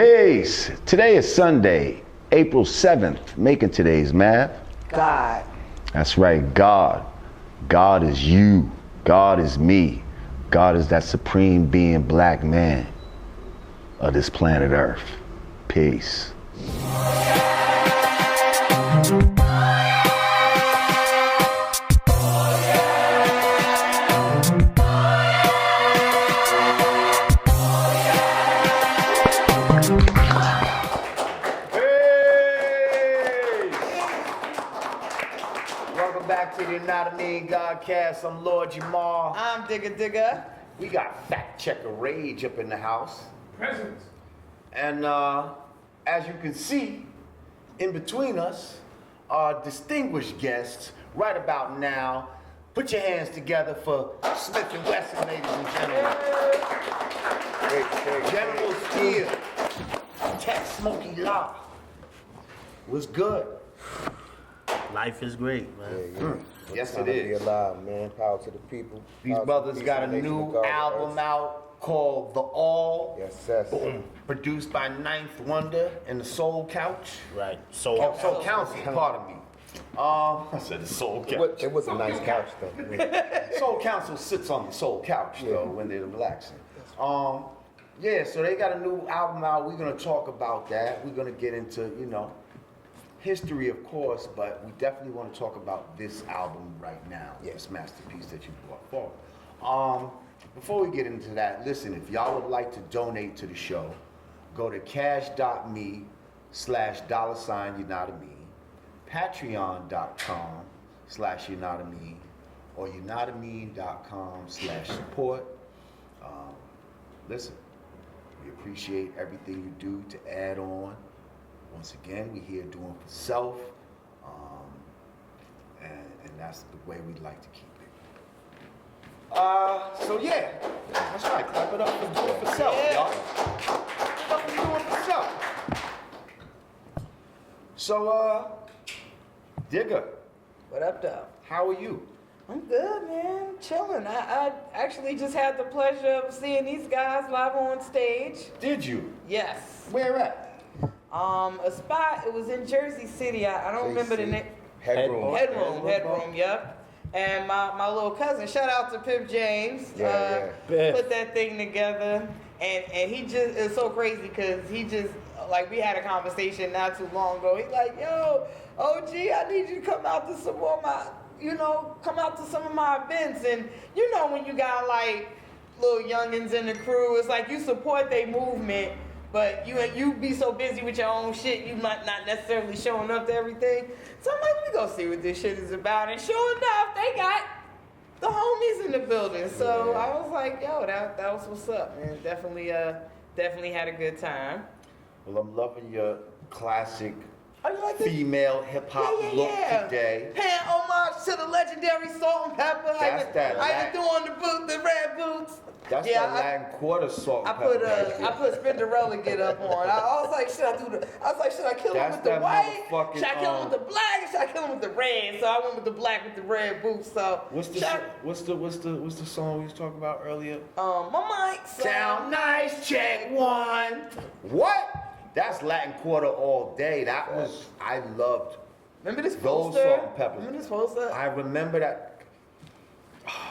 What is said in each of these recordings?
Peace. Today is Sunday, April 7th. Making today's math. God. That's right, God. God is you. God is me. God is that supreme being, black man of this planet Earth. Peace. To the Yanadameen Godcast. I'm Lord Jamar. I'm Digger. We got Fact Checker Rage up in the house. Present. And as you can see, in between us are distinguished guests right about now. Put your hands together for Smif and Wessun, ladies and gentlemen. General Steel, Tech Smoky Law. What's good? Life is great, man. Yes, Time it to be is. alive, man. Power to the people. These Power to brothers the got a nation new of God, album earth. out called The All. Yes, yes. Boom. Produced by Ninth Wonder and the Soul Couch. Right. So, Soul Council, pardon me. I said the Soul Couch. It was a nice couch, though. Yeah. Soul Council sits on the Soul Couch, though, when they're relaxing. Yeah, so they got a new album out. We're going to talk about that. We're going to get into, history, of course, but we definitely want to talk about this album right now, this masterpiece that you brought forward. Before we get into that, listen, if y'all would like to donate to the show, go to cash.me/$, patreon.com/Yanadameen, or yanadameen.com/support. Listen, we appreciate everything you do to add on. Once again, we're here doing for self, and that's the way we'd like to keep it. So yeah, that's right. Clap it up for doing for self, y'all. Clap it up for doing for self. So, Digger, What up, though? how are you? I'm good, man. Chilling. I actually just had the pleasure of seeing these guys live on stage. Did you? Yes. Where at? A spot. It was in Jersey City. I don't remember the name. Headroom. Headroom. Yep. And my little cousin, shout out to Pip James, put that thing together. And he just, it's so crazy because he just, like, we had a conversation not too long ago. He's like, yo, OG, I need you to come out to some more of my, come out to some of my events. And when you got like little youngins in the crew, it's like you support their movement, but you be so busy with your own shit, you might not necessarily showing up to everything. So I'm like, let me go see what this shit is about. And sure enough, they got the homies in the building. So I was like, yo, that was what's up, man. Definitely had a good time. Well, I'm loving your classic Oh, you like this? female hip hop look today. Paying homage to the legendary Salt and Pepper. That's that I been doing the red boots. That's that Latin Quarter Salt I and put Pepper. I put Spinderella get up on. I was like, should I kill him That's with the that white? motherfucking, Should I kill him with the black? Or should I kill him with the red? So I went with the black with the red boots. So What's the song we was talking about earlier? my mic Sound nice, check one. What? That's Latin Quarter all day. That was, I loved Remember this those poster? Salt and Peppers. Remember this poster? I remember that.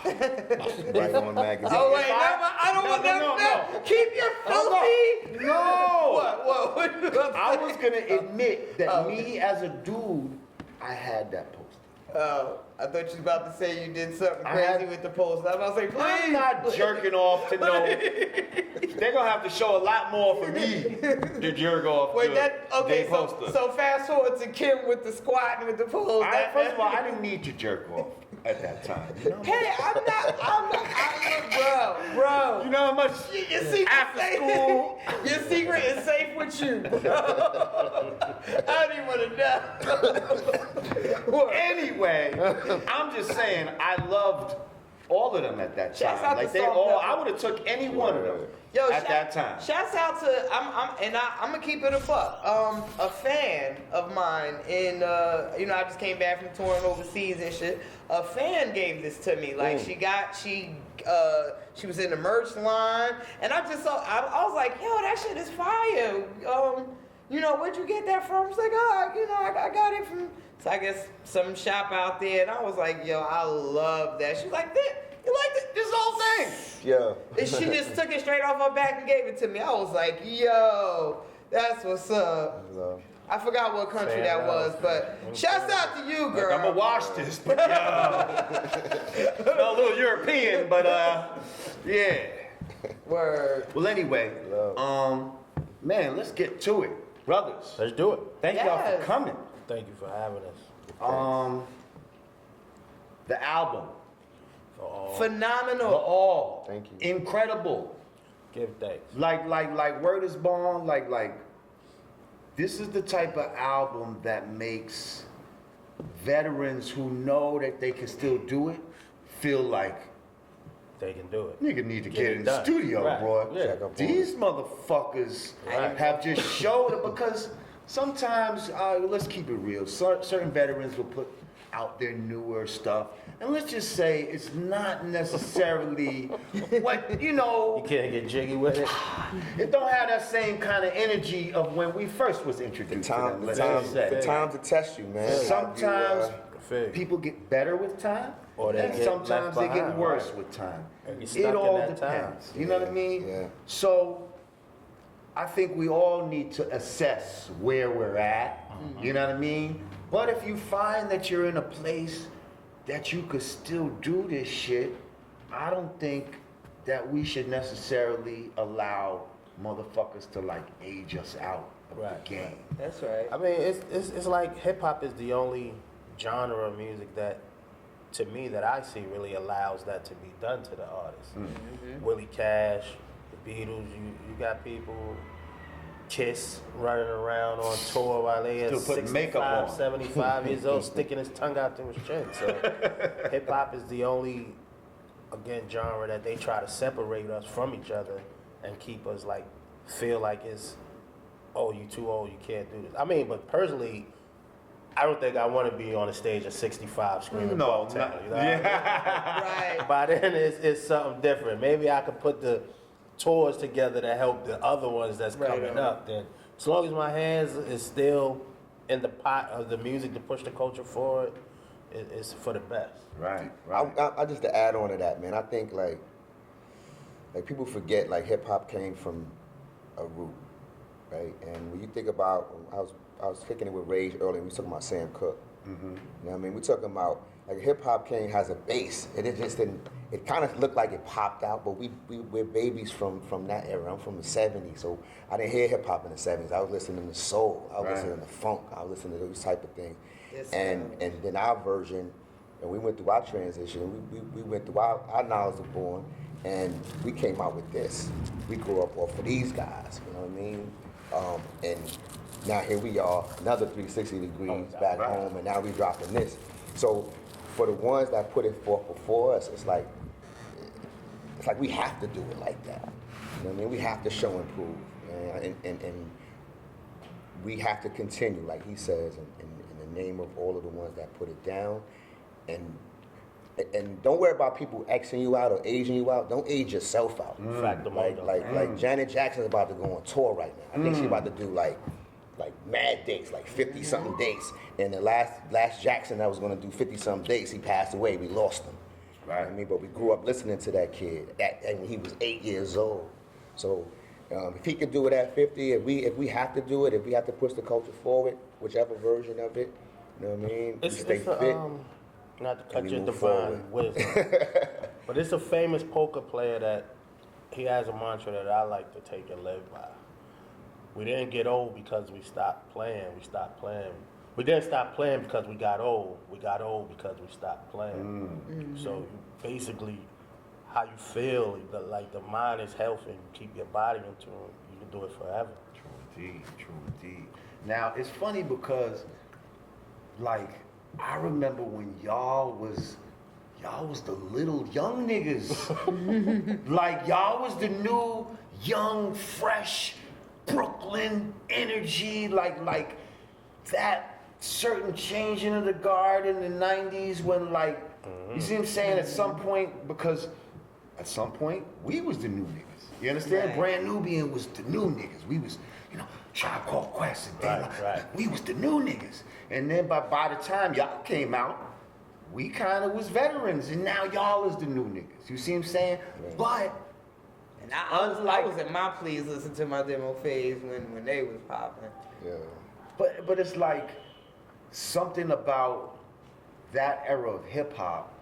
Right on magazine. Oh wait, I don't want that. No. Keep your filthy. No. What? I was gonna admit that me as a dude, I had that poster. Oh, I thought you was about to say you did something I crazy had- with the poster. I was about to say, please. I'm not jerking off to no. They're gonna have to show a lot more for me to jerk off Wait, to okay, their poster. so fast forward to Kim with the squat and with the pose. First of all, I didn't need to jerk off at that time. You know? Hey, I'm not, bro. You know how much Your secret after safe. school? Your secret is safe with you. I don't even want to know. Anyway, I'm just saying, I loved all of them at that Shouts time. out Like to they Salt all, Pepper. I would have took any one of them at that time. Shouts out to I'm gonna keep it a buck. A fan of mine in I just came back from touring overseas and shit. A fan gave this to me. Like she was in the merch line, and I just saw. I was like, yo, that shit is fire. Where'd you get that from? She's like, I got it from. So I guess some shop out there, and I was like, yo, I love that. She's like, you like this whole thing? Yeah. And she just took it straight off her back and gave it to me. I was like, yo, that's what's up. I forgot what country that was, but shouts out to you, girl. I'm gonna wash this, but a little European, but yeah. Word. Well, anyway, man, let's get to it, brothers. Let's do it. Thank y'all for coming. Thank you for having us. The album, Phenomenal. The All. Thank you. Incredible. Give thanks. Like Word is Born, like this is the type of album that makes veterans who know that they can still do it feel like They can do it. nigga need to get it in the done. studio, Right. bro. Yeah. Check up on These motherfuckers have just showed it because sometimes, let's keep it real, certain veterans will put out their newer stuff, and let's just say it's not necessarily what, You can't get jiggy with it. it don't have that same kind of energy of when we first was introduced to them, let's just say. The time to test you, man. Sometimes Fig. people get better with time, Or they and get sometimes left they get behind, worse right. with time. And you It stuck in all that time. depends. You know what I mean? Yeah. So I think we all need to assess where we're at. You know what I mean? But if you find that you're in a place that you could still do this shit, I don't think that we should necessarily allow motherfuckers to like age us out of Right. the game. That's right. I mean, it's like hip hop is the only genre of music that, to me, that I see really allows that to be done to the artist. Willie Cash, the Beatles, you got people, Kiss running around on tour while they at Still putting makeup 65, on. 75 years old, sticking his tongue out through his chin. So hip hop is the only, again, genre that they try to separate us from each other and keep us like, feel like it's, oh, you too old, you can't do this. I mean, but personally, I don't think I want to be on a stage at 65 screaming No, Bucktown, not- you know what I mean? Right. By then, it's something different. Maybe I could put the tours together to help the other ones that's coming up. Then, as long as my hands is still in the pot of the music to push the culture forward, it's for the best. Right, I just to add on to that, man. I think like people forget like hip hop came from a root, right? And when you think about, I was kicking it with Rage earlier. We was talking about Sam Cooke. You know what I mean? We're talking about like hip hop came has a base, and it just didn't. It kind of looked like it popped out, but we're babies from that era. I'm from the '70s, so I didn't hear hip hop in the '70s. I was listening to soul. I was listening to funk. I was listening to those type of things. Yes, and then our version, and we went through our transition. We went through our knowledge of born, and we came out with this. We grew up off of these guys. You know what I mean? And now here we are, another 360 degrees back home, and now we dropping this. So for the ones that put it forth before us, it's like we have to do it like that. You know what I mean? We have to show and prove, and we have to continue, like he says, in the name of all of the ones that put it down, and don't worry about people Xing you out or aging you out. Don't age yourself out. Like Janet Jackson's about to go on tour right now. I think she's about to do like mad dates, like 50 something dates. And the last Jackson that was gonna do 50 something dates, he passed away. We lost him. Right. You know what I mean, but we grew up listening to that kid, and he was 8 years old. So if he could do it at 50, if we have to do it, if we have to push the culture forward, whichever version of it, you know what I mean? We stay fit. Not to cut we your move divine forward. wisdom, but it's a famous poker player that he has a mantra that I like to take and live by. We didn't get old because we stopped playing. We stopped playing. We didn't stop playing because we got old. We got old because we stopped playing. So basically, how you feel, like the mind is healthy, and you keep your body in tune, you can do it forever. True indeed. Now, it's funny because, like, I remember when y'all was y'all was the little young niggas. Like, y'all was the new, young, fresh Brooklyn energy. Like that certain changing of the guard in the 90s when, like, you see what I'm saying? At some point, because at some point, we was the new niggas. You understand? Right. Brand Nubian was the new niggas. We was, you know, Tribe Called Quest. And right. We was the new niggas. And then by the time y'all came out, we kind of was veterans. And now y'all is the new niggas. You see what I'm saying? Right. But... And I was in my please listen to my demo phase when they was popping. Yeah. But it's like something about that era of hip hop.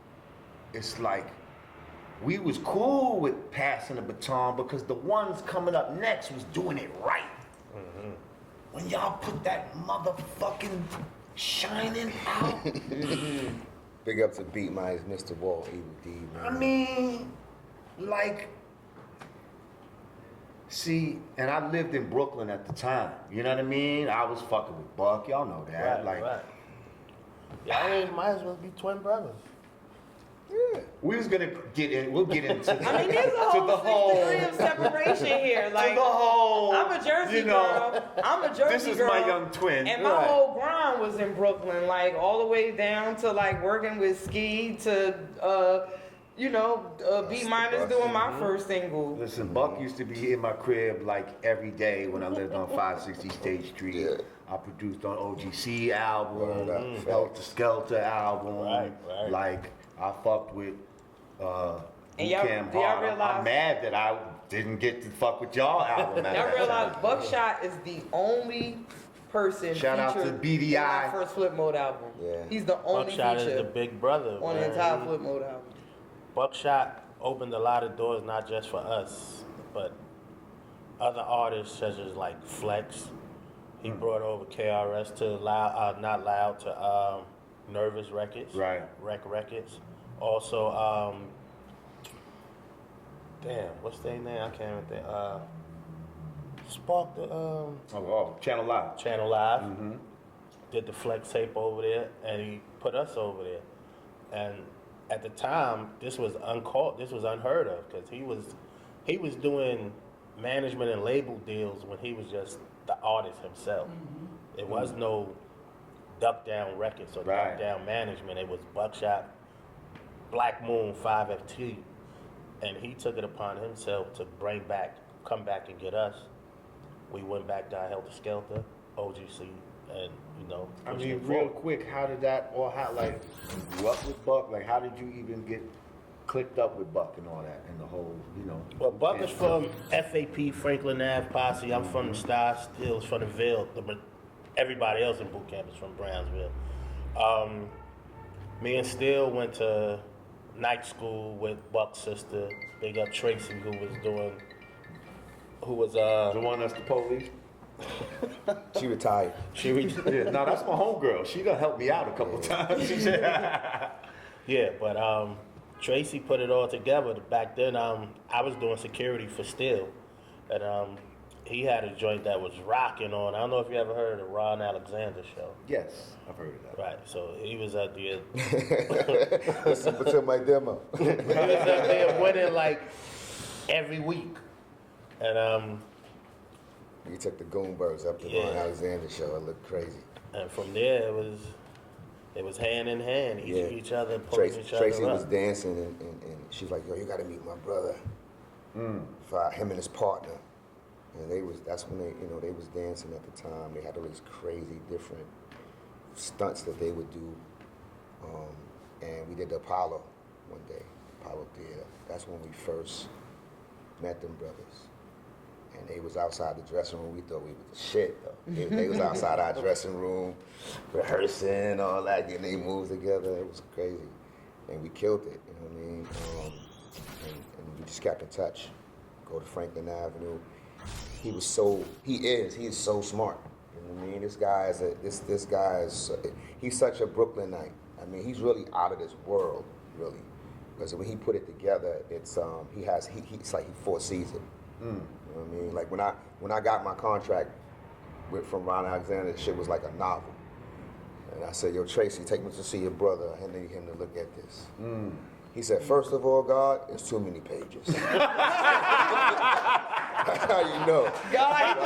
It's like we was cool with passing the baton because the ones coming up next was doing it right. Mm-hmm. When y'all put that motherfucking shining out. Big up to Beat Myers, Mr. Wall, Evil D, man. I mean, like, see, and I lived in Brooklyn at the time. You know what I mean? I was fucking with Buck. Y'all know that. Right. Y'all might as well be twin brothers. Yeah. We was gonna get in. We'll get into. I mean, there's a whole 6 degrees of separation here. Like, to the whole. I'm a Jersey girl. I'm a Jersey girl. This is my young twin. And my whole grind was in Brooklyn, like all the way down to like working with Ski to, B Minus doing my first single. Listen, Buck used to be in my crib like every day when I lived on 560 State Street. Yeah. I produced on OGC album, Helter Skelter album. Right. Like, I fucked with and y'all realize, I'm mad that I didn't get to fuck with y'all album. Y'all realize Buckshot is the only person Shout out to BDI. in my first Flip Mode album. Yeah. He's the only Buckshot feature is the big brother on the entire Flip Mode album. Buckshot opened a lot of doors, not just for us, but other artists such as like Flex. He brought over KRS to Not Loud to Nervous Records. Right. Rec Records. Also, what's their name? I can't even think. Spark the Channel Live. Channel Live. Mm-hmm. Did the Flex tape over there, and he put us over there. And at the time, this was unheard of because he was doing management and label deals when he was just the artist himself. Mm-hmm. It was no Duck Down Records or Duck Down Management. It was Buckshot, Black Moon, 5FT, and he took it upon himself to come back and get us. We went back to Helter Skelter, OGC, and I mean, real quick, how did that, or how, like, you grew up with Buck? Like, how did you even get clicked up with Buck and all that, and the whole, Well, Buck is from FAP, Franklin Ave Posse. I'm from the Star Stills, from the Ville. Everybody else in boot camp is from Brownsville. Me and Steele went to night school with Buck's sister. Big up Tracy, who was the one that's the police. She retired. Yeah, no, that's my homegirl. She done helped me out a couple times. Yeah, but Tracy put it all together. Back then, I was doing security for Steele, and he had a joint that was rocking on. I don't know if you ever heard of the Ron Alexander show. Yes, I've heard of that. Right, so he was out there. Listen to my demo. He was out there winning like every week, and we took the Goonbergs up to Ron Alexander show. It looked crazy. And from there, it was hand in hand, each other pulling each other Tracy up. was dancing, and she was like, "Yo, you got to meet my brother." For him and his partner. And that's when they was dancing at the time. They had all these crazy different stunts that they would do. And we did the Apollo one day, Apollo Theater. That's when we first met them brothers. And they was outside the dressing room. We thought we was the shit, though. They was outside our dressing room, rehearsing, all that, getting their moves together. It was crazy. And we killed it, you know what I mean? And we just kept in touch. Go to Franklin Avenue. He is so smart. You know what I mean? This guy is he's such a Brooklynite. I mean, he's really out of this world, really. Because when he put it together, it's it's like he foresees it. You know what I mean? Like when I got my contract from Ron Alexander, the shit was like a novel. And I said, yo, Tracy, take me to see your brother. I need him to look at this. He said, first of all, God, it's too many pages. That's how you know. God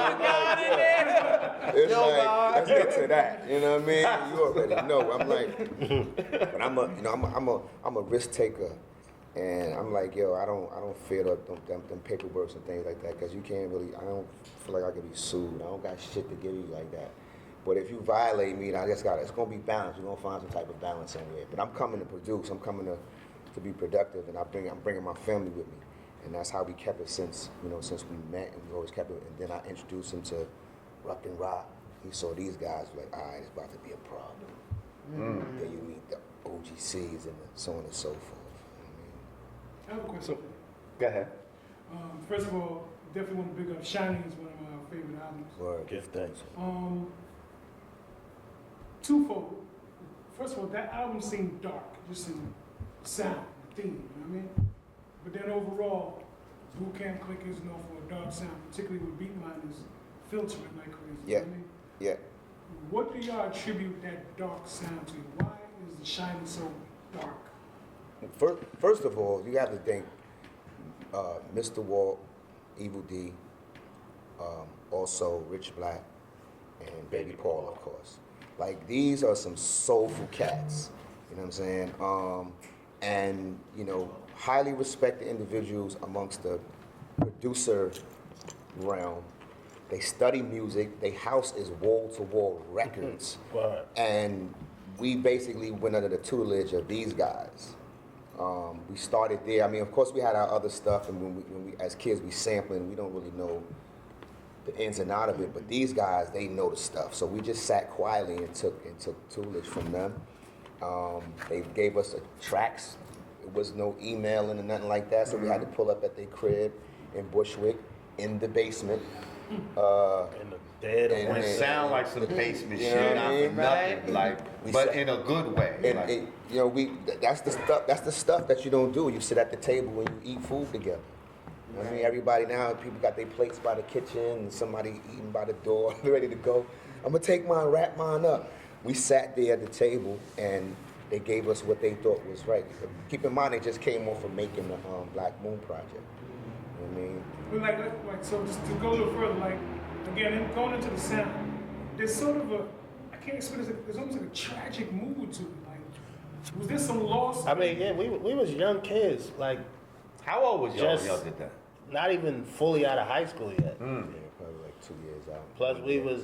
in there. It's Yo, like, God. let's get to that. You know what I mean? You already know. I'm like, but I'm a risk taker. And I'm like, yo, I don't fear them paperwork and things like that, because you can't really, I don't feel like I can be sued. I don't got shit to give you like that. But if you violate me, it's gonna be balanced. We're gonna find some type of balance somewhere. But I'm coming to produce. I'm coming to be productive, and I'm bringing my family with me. And that's how we kept it since we met, and we always kept it. And then I introduced him to Rock and Rock. He saw these guys, like, all right, it's about to be a problem. Then you meet the OGCs and so on and so forth. I have a question. Go ahead. First of all, definitely want to big up Shining is one of my favorite albums. Word. Give thanks. Twofold. First of all, that album seemed dark, just in sound, the theme, you know what I mean? But then overall, Boot Camp Click is known for a dark sound, particularly with Beatminer's filtering like crazy, you know what I mean? Yeah. What do y'all attribute that dark sound to? Why is the Shining so dark? First of all, you have to think Mr. Walt, Evil D, also Rich Black, and Baby Paul, of course. Like, these are some soulful cats, you know what I'm saying? And, highly respected individuals amongst the producer realm. They study music. Their house is wall-to-wall records. And we basically went under the tutelage of these guys. We started there. I mean, of course, we had our other stuff, and when we as kids, we sampling. We don't really know the ins and out of it, but these guys, they know the stuff. So we just sat quietly and took tutelage from them. They gave us the tracks. There was no emailing or nothing like that, so we had to pull up at their crib in Bushwick, in the basement. In the dead of winter. It sound like some basement You shit, know not what I for mean? nothing, like, We but sat- in a good way. And like, that's the stuff. That's the stuff that you don't do. You sit at the table when you eat food together. You know what I mean, everybody now, people got their plates by the kitchen, and somebody eating by the door, ready to go. I'm gonna take mine, wrap mine up. We sat there at the table, and they gave us what they thought was right. Keep in mind, they just came off of making the Black Moon project. You know what I mean? But like, so just to go a little further, like, again, going into the sound, there's sort of I can't explain it, there's almost like a tragic mood to it. Like, was there some loss? I mean, yeah, we was young kids, like, how old was y'all when just- y'all did that? not even fully out of high school yet. Yeah, probably like 2 years out. Plus, we was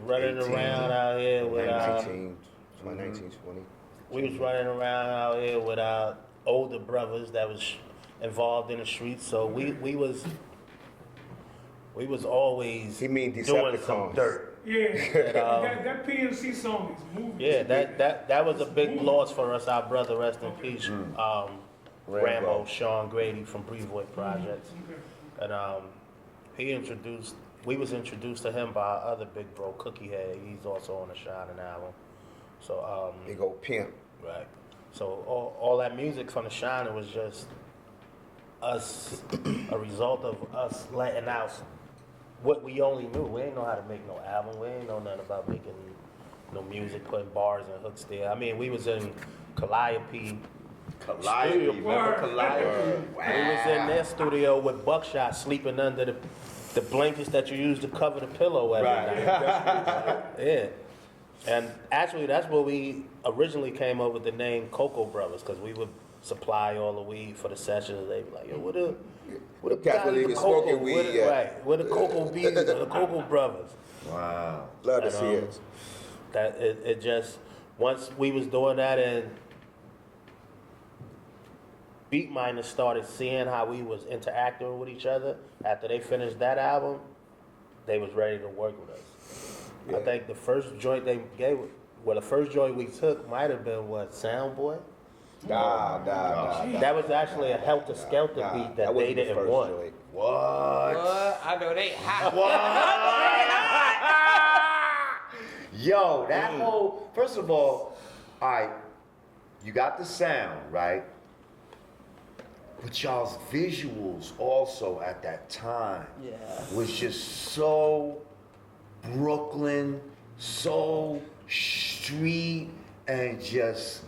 running 18, around out here with 19, 20. we was running around out here with our older brothers that was involved in the streets. So we was always He mean doing some Decepticons. dirt. Yeah, that PNC song is moving. Yeah, that was a big loss for us. Our brother, rest in peace, Rambo, Sean Grady from Brevoort Projects, and we was introduced to him by our other big bro, Cookie Head. He's also on the Shining album. So Big old pimp. right. So all that music from the Shining was just us, a result of us letting out what we only knew. We ain't know how to make no album. We ain't know nothing about making no music, putting bars and hooks there. I mean, we was in Calliope. Calliope, remember Calliope? We was in their studio with Buckshot sleeping under the blankets that you use to cover the pillow every night. Yeah. And actually, that's where we originally came up with the name Cocoa Brothers, because we would supply all the weed for the sessions. They'd be like, yo, what the Cats guys believe with in the smoking cocoa? weed, yeah. Right, where the Cocoa Bees or the Cocoa Brothers. Wow. Love to And, see it. That it just, once we was doing that and Beatminers started seeing how we was interacting with each other after they finished that album, they was ready to work with us. I think the first joint they gave, the first joint we took might have been Soundboy. Nah. That was actually a Helter Skelter beat that they wasn't the didn't first want. joint. What? I know they hot. Yo, that whole, first of all right, you got the sound, right? But y'all's visuals also at that time was just so Brooklyn, so street and just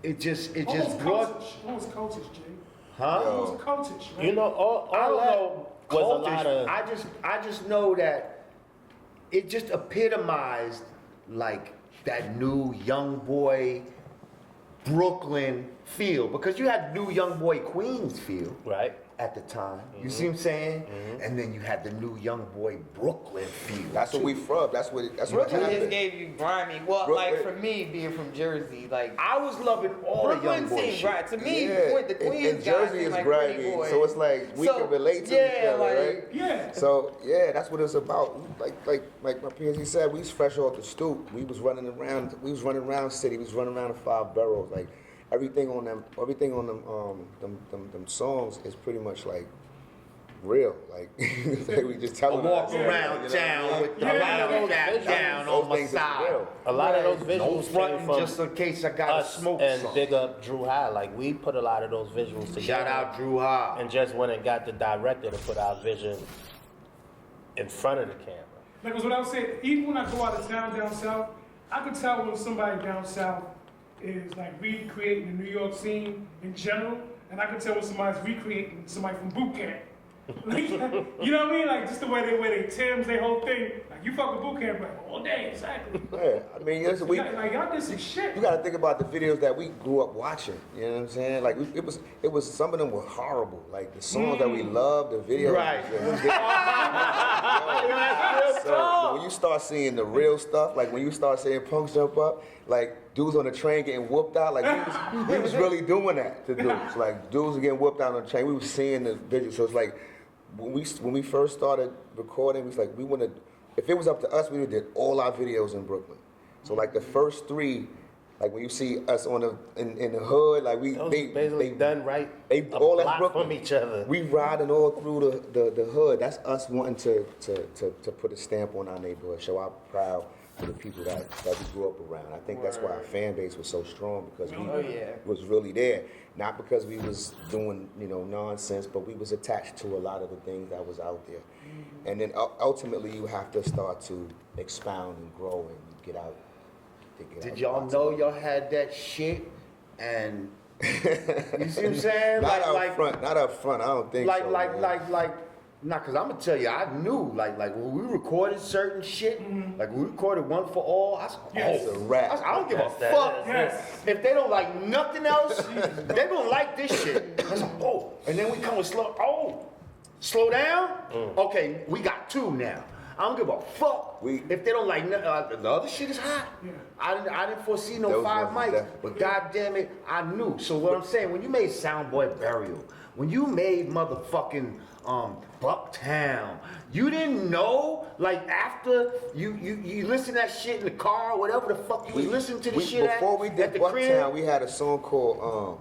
Almost brought, cultish. Almost cultish, Jay. huh? Almost cultish, right? You know, all I don't that know. was a cultish. lot of. I just know that it just epitomized like that new young boy Brooklyn feel, because you had new young boy Queens feel Right. at the time. You see what I'm saying? And then you had the new young boy Brooklyn feel. That's what we from. That's what Brooklyn just happened. gave you grimy. Well, Brooklyn- like for me, being from Jersey, like I was loving all the Brooklyn young boy seemed shit. right to me. Yeah, The and Queens guys Jersey seem is like pretty grimy, boys. so it's like we can relate to each other, right? Yeah. So yeah, that's what it's about. Like my PhD said, we was fresh off the stoop. We was running around. We was running around city. We was running around the 5 boroughs. Like everything on them songs is pretty much like real. Like we just I telling walk us, around you know what I town mean? with the Yeah. window cap down Those on my things is side. real. A lot of those No visuals came fronting from just in case I got to us smoke and some. big up Drew High. Like we put a lot of those visuals together. Shout out Drew High. And just went and got the director to put our vision in front of the camera. Like what I was saying, even when I go out of town down south, I could tell when somebody down south is like recreating the New York scene in general, and I could tell when somebody's recreating somebody from boot camp. Like, you know what I mean? Like just the way they wear their Timbs, their whole thing. Like you fuck with boot camp, like all day, exactly. Yeah, I mean, listen, we. Like y'all did some shit. You got to think about the videos that we grew up watching. You know what I'm saying? Like it was some of them were horrible. Like the songs that we loved, the videos. Right. So when you start seeing the real stuff, like when you start seeing punks jump up, like dudes on the train getting whooped out, like we was really doing that to dudes. Like dudes were getting whooped out on the train. We was seeing the video. So it's like when we first started recording, we was like we wanted. If it was up to us, we would did all our videos in Brooklyn. So like the first 3, like when you see us on in the hood, like Those basically done right. They a all that's block Brooklyn. from each other. We riding all through the hood. That's us wanting to put a stamp on our neighborhood, show our proud to the people that we grew up around. I think that's why our fan base was so strong, because we was really there. Not because we was doing nonsense, but we was attached to a lot of the things that was out there. And then ultimately you have to start to expound and grow and get out. Did y'all know y'all had that shit? And you see what I'm saying? Not up front. I don't think so. Nah, cause I'm gonna tell you, I knew, like when we recorded certain shit, like when we recorded One for All, I said, It's a rap. I don't give a That's fuck. Yes. If they don't like nothing else, they gonna like this shit. I said, and then we come with slow down? Okay, we got 2 now. I don't give a fuck if they don't like the other shit is hot. Yeah. I didn't foresee no Those 5 ones mics, definitely. but goddamn it, I knew. So what I'm saying, when you made Soundboy Burial, when you made motherfucking Bucktown, you didn't know, like after you listen to that shit in the car or whatever the fuck you listen to the shit before we at did the Bucktown, crib, we had a song called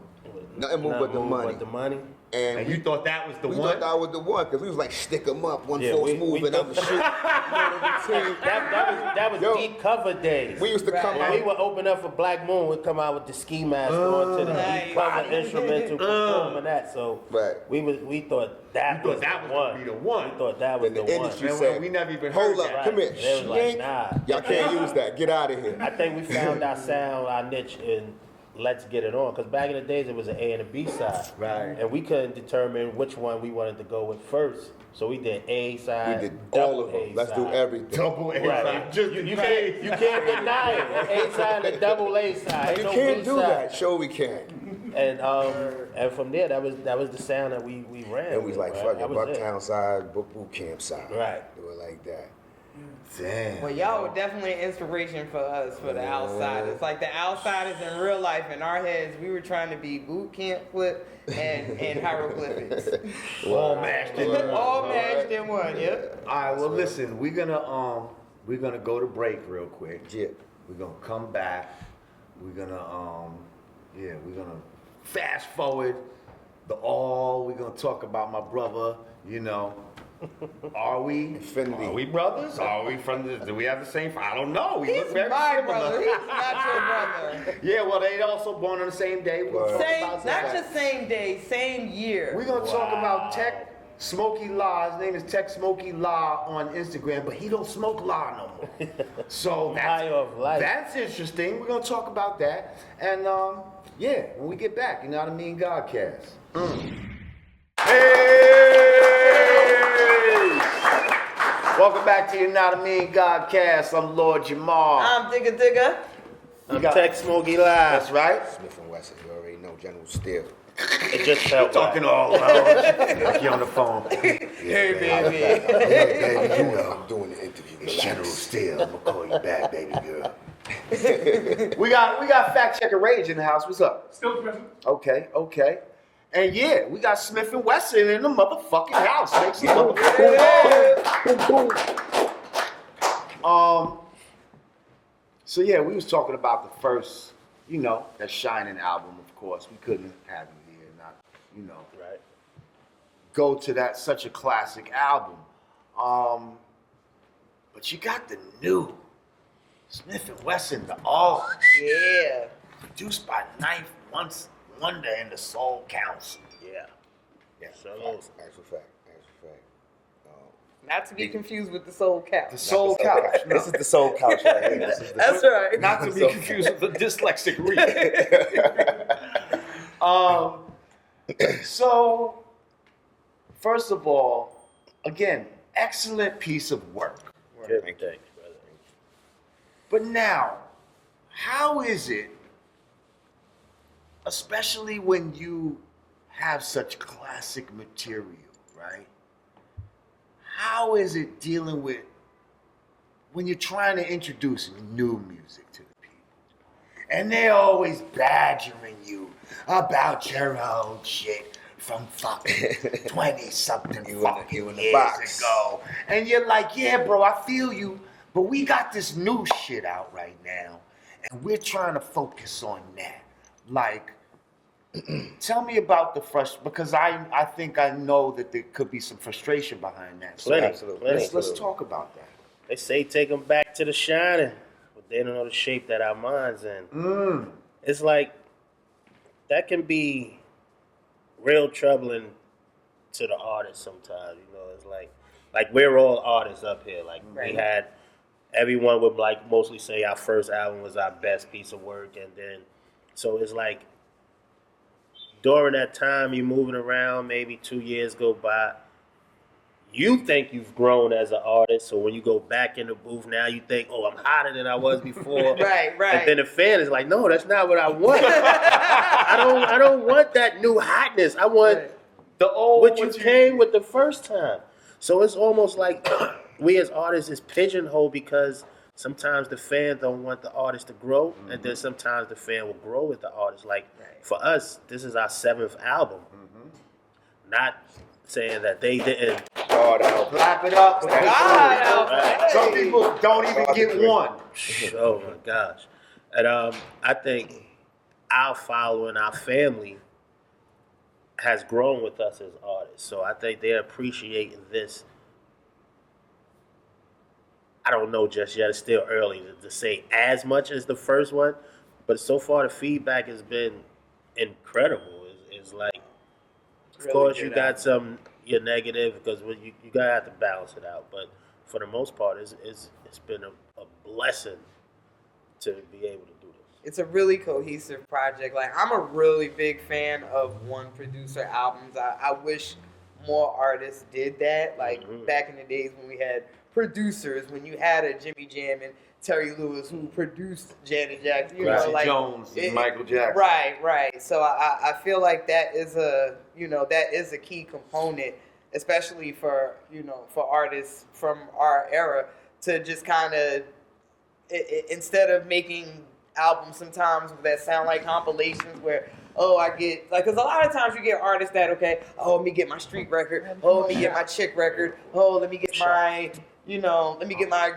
Nothing More But the Money. But the money. and you thought that was the we one. thought that was the one, because we was like, stick 'em up, one Yeah, false we move, and thought- I'm shoot. That was Yo, deep cover days. We used to come When out. we would open up for Black Moon, we'd come out with the ski mask on to the deep cover instrumental performing that. So Right. we thought that was that the was one. gonna be the one. We thought that was And the the one. industry Man, said, we never even hold heard up, that. come here. They was like, Shink. nah. Y'all can't use that. Get out of here. I think we found our sound, our niche in Let's Get It On. Because back in the days, it was an A and a B side. Right. And we couldn't determine which one we wanted to go with first. So we did A We side, did double all of them. A Let's do side. everything. Double A Right. side, just You in can't case. you can't deny it. An A side and a double A side. You Ain't no can't B do side. that. Sure we can. And from there, that was the sound that we ran. And we was like, right? fuck That it, was Bucktown side, boot camp side. Right. Do it like that. Damn. Well, y'all were definitely an inspiration for us, for the outsiders. Like the outsiders in real life, in our heads, we were trying to be boot camp flip and hieroglyphics. All mashed in one. All matched in one, yep. All right, well, listen, we're gonna go to break real quick. Yeah. We're gonna come back. We're gonna we're gonna fast forward we're gonna talk about my brother, Are we Infinity. Are we brothers? Are we do we have the same? I don't know. We He's look very my similar. brother. He's not your brother. Yeah, well, they also born on the same day. We're gonna talk Same, about not that. just same day, same year. We're gonna talk about tech Smokey La. His name is Tech Smokey La on Instagram, but he don't smoke La no more. So that's interesting. We're gonna talk about that, and yeah, when we get back, Yanadameen Godcast. Hey! Welcome back to Yanadameen Godcast. I'm Lord Jamar. I'm Digga. I'm Tech Smokey Live. That's right. Smif and Wessun, you already know General Steele. It just felt Talking all around like you're on the phone. Hey, baby. Baby, you know I'm doing the interview. It's General Steele. I'm gonna call you back, baby girl. we got Fact Checker Rage in the house. What's up? Still present. Okay. And yeah, we got Smif and Wessun in the motherfucking house. Make some motherfucking So yeah, we was talking about the first, that Shining album. Of course, we couldn't have you here, not, right. go to that such a classic album. But you got the new Smif and Wessun, the all Yeah. produced by Ninth Wonder and the Soul Council. Yeah. That's a fact. Not to be confused with the Soul Couch. The Soul Couch. No. This is the Soul Couch right here. That's right. Not to be confused with the dyslexic reader. So, first of all, again, excellent piece of work. Good. Thanks, brother. But now, how is it, especially when you have such classic material, right? How is it dealing with when you're trying to introduce new music to the people? And they're always badgering you about your old shit from fucking 20-something fucking years ago. And you're like, yeah, bro, I feel you, but we got this new shit out right now, and we're trying to focus on that. Like, tell me about the frustration, because I think I know that there could be some frustration behind that. So let's talk about that. They say take them back to the shining, but they don't know the shape that our mind's in. It's like, that can be real troubling to the artist sometimes. It's like we're all artists up here. Like, we had, everyone would mostly say our first album was our best piece of work, and then, so it's like, during that time, you're moving around, maybe 2 years go by, you think you've grown as an artist, so when you go back in the booth now, you think, oh, I'm hotter than I was before. Right. And then the fan is like, no, that's not what I want. I don't want that new hotness. I want the old, what you came with the first time. So it's almost like we as artists is pigeonholed, because sometimes the fan don't want the artist to grow, and then sometimes the fan will grow with the artist. Like, for us, this is our 7th album. Not saying that they didn't. Clap it up. Some people don't even get one. Oh my gosh. And I think our following, our family has grown with us as artists. So I think they're appreciating this. I don't know just yet. It's still early to say as much as the first one, but so far the feedback has been incredible. It's like, of course, you got some your negative, because you gotta have to balance it out. But for the most part, it's been a blessing to be able to do this. It's a really cohesive project. Like, I'm a really big fan of one producer albums. I wish more artists did that. Like, back in the days when we had producers, when you had a Jimmy Jam and Terry Lewis who produced Janet Jackson, Quincy Jones, Michael Jackson. Right. So I feel like that is a key component, especially for artists from our era, to just kind of, instead of making albums sometimes that sound like compilations where, I get, like, because a lot of times you get artists that, let me get my street record, let me get my chick record, let me get my, let me get my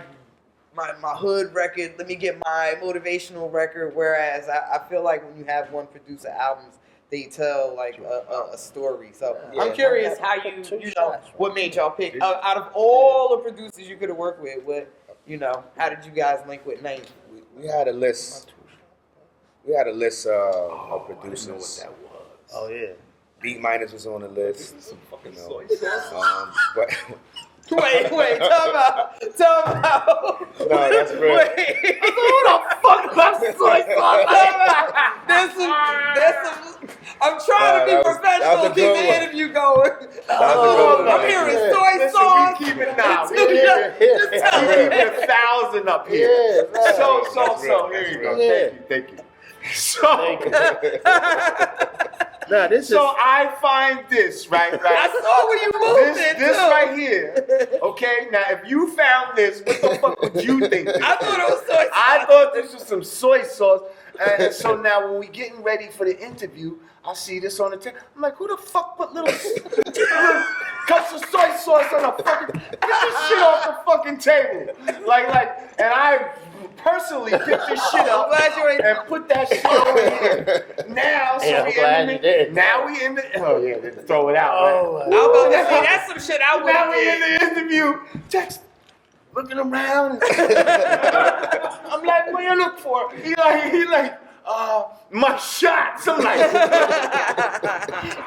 hood record, let me get my motivational record. Whereas I feel like when you have one producer albums, they tell like a story. So I'm curious how what made y'all pick out of all the producers you could have worked with. How did you guys link with Ninth? We had a list. We had a list of producers. I know what that was. Oh yeah. B minus was on the list. Some fucking You know, soy sauce. but Wait, time out. no, that's real. Wait. Who the fuck loves soy sauce? There's some. I'm trying to be that was professional, a keep good the one. interview going. good one. I'm hearing Yeah. soy Listen, sauce. we keep it now. We Just tell keep me. it 1,000 up here. Yeah, right. So, That's real. here you That's go. real. Thank you. So, Nah, this is. so I find this, right? I saw when you moved it, This too. right here, okay? Now, if you found this, what the fuck would you think this I thought it was soy sauce. I thought this was some soy sauce. And so now when we getting ready for the interview, I see this on the table. I'm like, who the fuck put little cups of soy sauce on a fucking... Get this shit off the fucking table. Like, and I personally picked this shit up I'm glad you ain't- and put that shit over here. Now, so Yeah, I'm we glad in you the... did. Now we in the... Oh, yeah, then throw it out, Oh, right? I'm about to say, that's some shit I would Now have we in did. the interview. Text, looking around. I'm like, what you look for? He like, my shots. I'm like,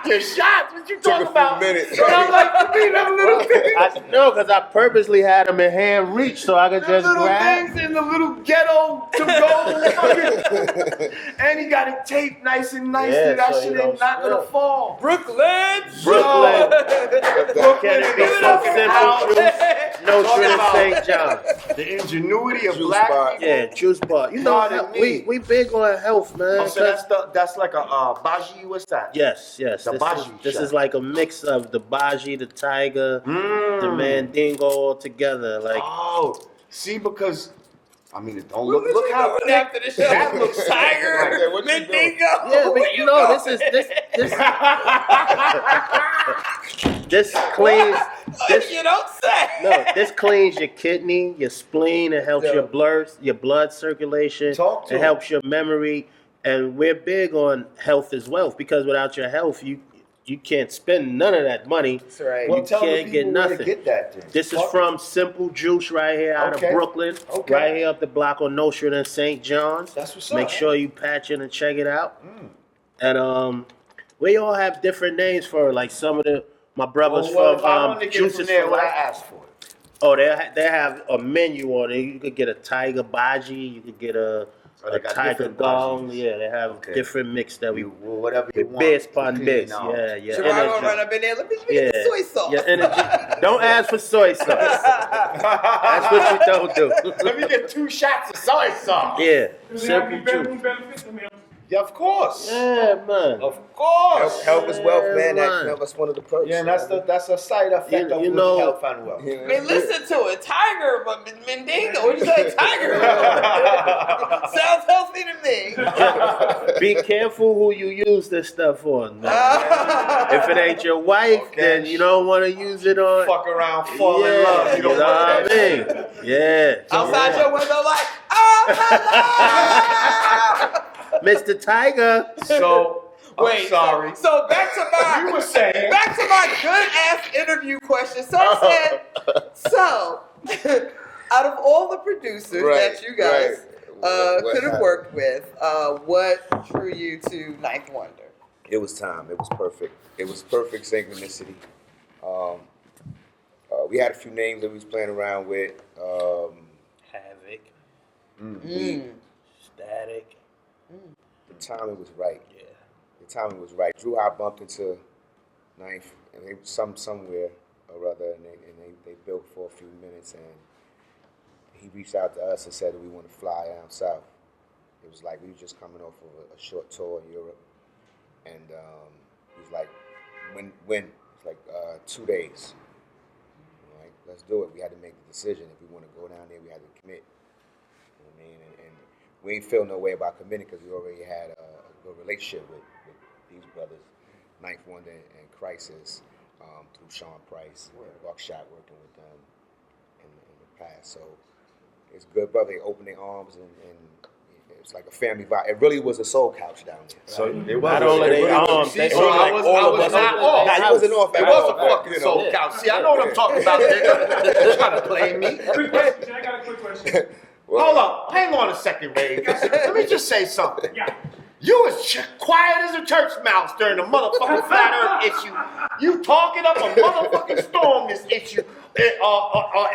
your shots? What you talking few about? minutes. And I'm like, you mean them little things? Because I purposely had them in hand reach so I could Them just little grab. things in the little ghetto to go. Fucking- and he got it taped nice and nice Yeah, so that so shit you ain't don't not gonna spill. fall. Brooklyn. Brooklyn. Brooklyn Can it in be the so fucking simple, house. Juice? No Talking Trinity about St. John. The ingenuity of Juice black bar. people. Yeah, juice bar. You know, Pardon me. we big on health, man. Oh, so that's like a Baji. What's that? Yes. The This Baji is shot. like a mix of the Baji, the Tiger, the Mandingo all together. Like, Oh, see, because I mean, don't What look you how doing after the show? that looks Tiger, Yeah, what you doing? Mandingo. yeah, Where but you no, going? this cleans. This You don't say. no, this cleans your kidney, your spleen. It helps Yeah. your blood circulation. Talk to it him. helps your memory, and we're big on health is wealth because without your health, you can't spend none of that money. That's right. Well, You tell the can't get people where to nothing. get that then. This is Fuck. from Simple Juice right here out Okay. of Brooklyn, Okay. right here up the block on Nostrand and St. John's. That's what's Make up. sure you patch in and check it out. And we all have different names for it. Like some of my brothers Well, if I from wanted to get it Juices from there, for what I Life. asked for. Oh, they have a menu on it. You could get a Tiger Baji. You could get a they got Tiger different Gong. Bajis. Yeah, they have Okay. different mix that we Whatever you want. base upon Clean base. out. Yeah. Jamar gonna energy. run up in there. Let me Yeah, get the soy sauce. your energy. Don't ask for soy sauce. That's what you don't do. Let me get 2 shots of soy sauce. Yeah, Do they have simple any bedroom juice. benefits? I mean, Yeah, of course. Yeah, man. Of course. Health is wealth, man. Yeah, That's one of the perks. Yeah, and that's a side effect You of know- health and wealth. Yeah. I mean, listen to it. Tiger, but Mandingo. What you say, Tiger? Sounds healthy to me. Be careful who you use this stuff on, man. If it ain't your wife, Okay. then you don't want to use it on. Fuck around, fall in Yeah, love. you know what I mean? Yeah. Outside your window, like, oh, Mr. Tiger. So, I'm sorry. So back to my You were saying. back to my good ass interview question. So I said, out of all the producers Right, that you guys right. What could have happened? worked with, what drew you to Ninth Wonder? It was time. It was perfect. It was perfect synchronicity. We had a few names that we was playing around with. Havoc, Static. The timing was right. yeah. The timing was right. Drew I bumped into Ninth, and they somewhere or other, and they built for a few minutes, and he reached out to us and said that we want to fly down south. It was like we were just coming off of a short tour in Europe, and he was like, when? It's like 2 days. All right, let's do it. We had to make the decision. If we want to go down there, we had to commit. You know what I mean? And we ain't feel no way about committing because we already had a good relationship with these brothers, Ninth Wonder and Crisis, through Sean Price, Buckshot working with them in the past. So it's good, brother. They opened their arms and it's like a family vibe. It really was a soul couch down there. So it was. Not only they arms, See, they so I like was all of not us. off. Nah, he wasn't off It at was all, a fucking you know. soul couch. See, I know what I'm talking about, nigga. They're trying to play me. quick question. I got a quick question. Hold on. Hang on a second, Ray. Let me just say something. Yeah. You was quiet as a church mouse during the motherfucking flat earth issue. You talking up a motherfucking storm this issue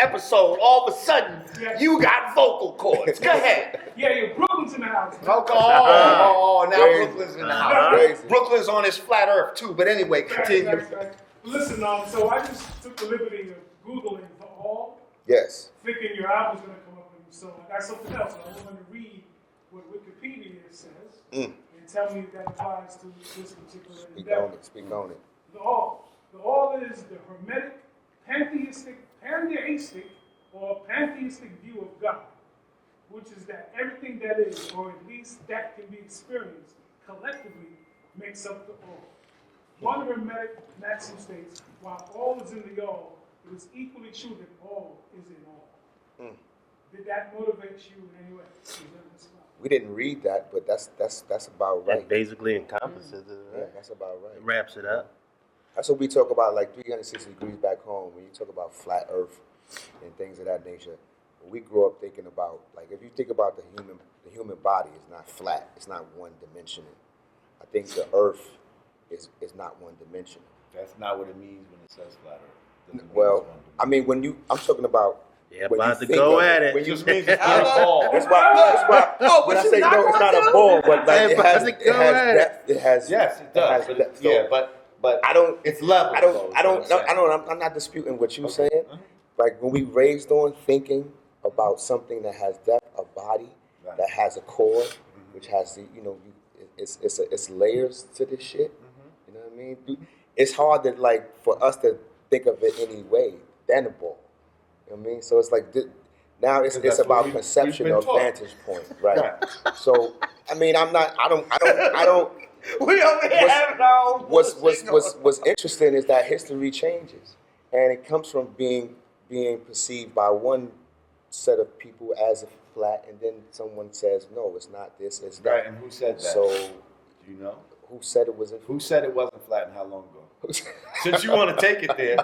episode. All of a sudden, you got vocal cords. Go ahead. Yeah, Brooklyn's in the house. Okay. Oh, now Brooklyn's in the house. Brooklyn's on his flat earth too. But anyway, continue. Right. Listen, so I just took the liberty of Googling for all. Yes. Thinking your album's going to come up with you. So I got something else. I want to read what Wikipedia says and tell me if that applies to this particular endeavor. Speak on it. The all is the Hermetic, pantheistic, or pantheistic view of God, which is that everything that is, or at least that can be experienced, collectively makes up the all. One Hermetic maxim states, while all is in the all, it is equally true that all is in all. Did that motivate you in any way? We didn't read that, but that's about right. That basically encompasses it. Yeah, that's about right. It wraps it up. That's what we talk about, like 360 degrees back home. When you talk about flat Earth and things of that nature, we grew up thinking about, like, if you think about the human body is not flat. It's not one dimensional. I think the Earth is not one dimensional. That's not what it means when it says flat Earth. Well, I mean, I'm talking about. Yeah, about to go at it. When you means it's not a ball. That's why when I say no, it's not a ball, but like it has depth. It has. Yes, it does. But I don't. It's level. I'm not disputing what you're saying. Like when we raised on thinking about something that has depth, a body that has a core, which has it's layers to this shit. You know what I mean? It's hard to for us to think of it any way than a ball. You know what I mean? So it's like now it's about perception or vantage point, right? So I mean, I don't. We over here having our own. What's interesting is that history changes, and it comes from being perceived by one set of people as flat, and then someone says, no, it's not this, it's that. Right, and who said that? So, do you know? Who said it wasn't? Who said it wasn't flat and how long ago? Since you want to take it there.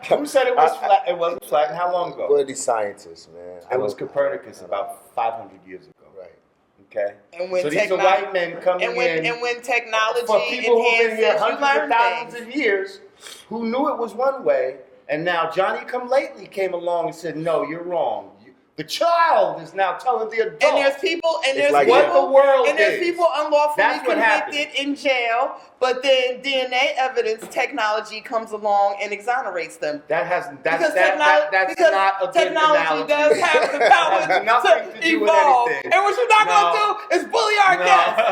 Who said it was flat? It wasn't flat and how long ago? What are these scientists, man? It was Copernicus about 500 years ago. Right. Okay. And when so these are white men coming in. And when technology for people who've been here enhances, hundreds of thousands of years, who knew it was one way, and now Johnny Come Lately came along and said, no, you're wrong. The child is now telling the adult. And there's people, there's people unlawfully convicted in jail, but then DNA evidence technology comes along and exonerates them. That's because not a good technology analogy. does have the power to evolve. And what you're not going to do is bully our guests.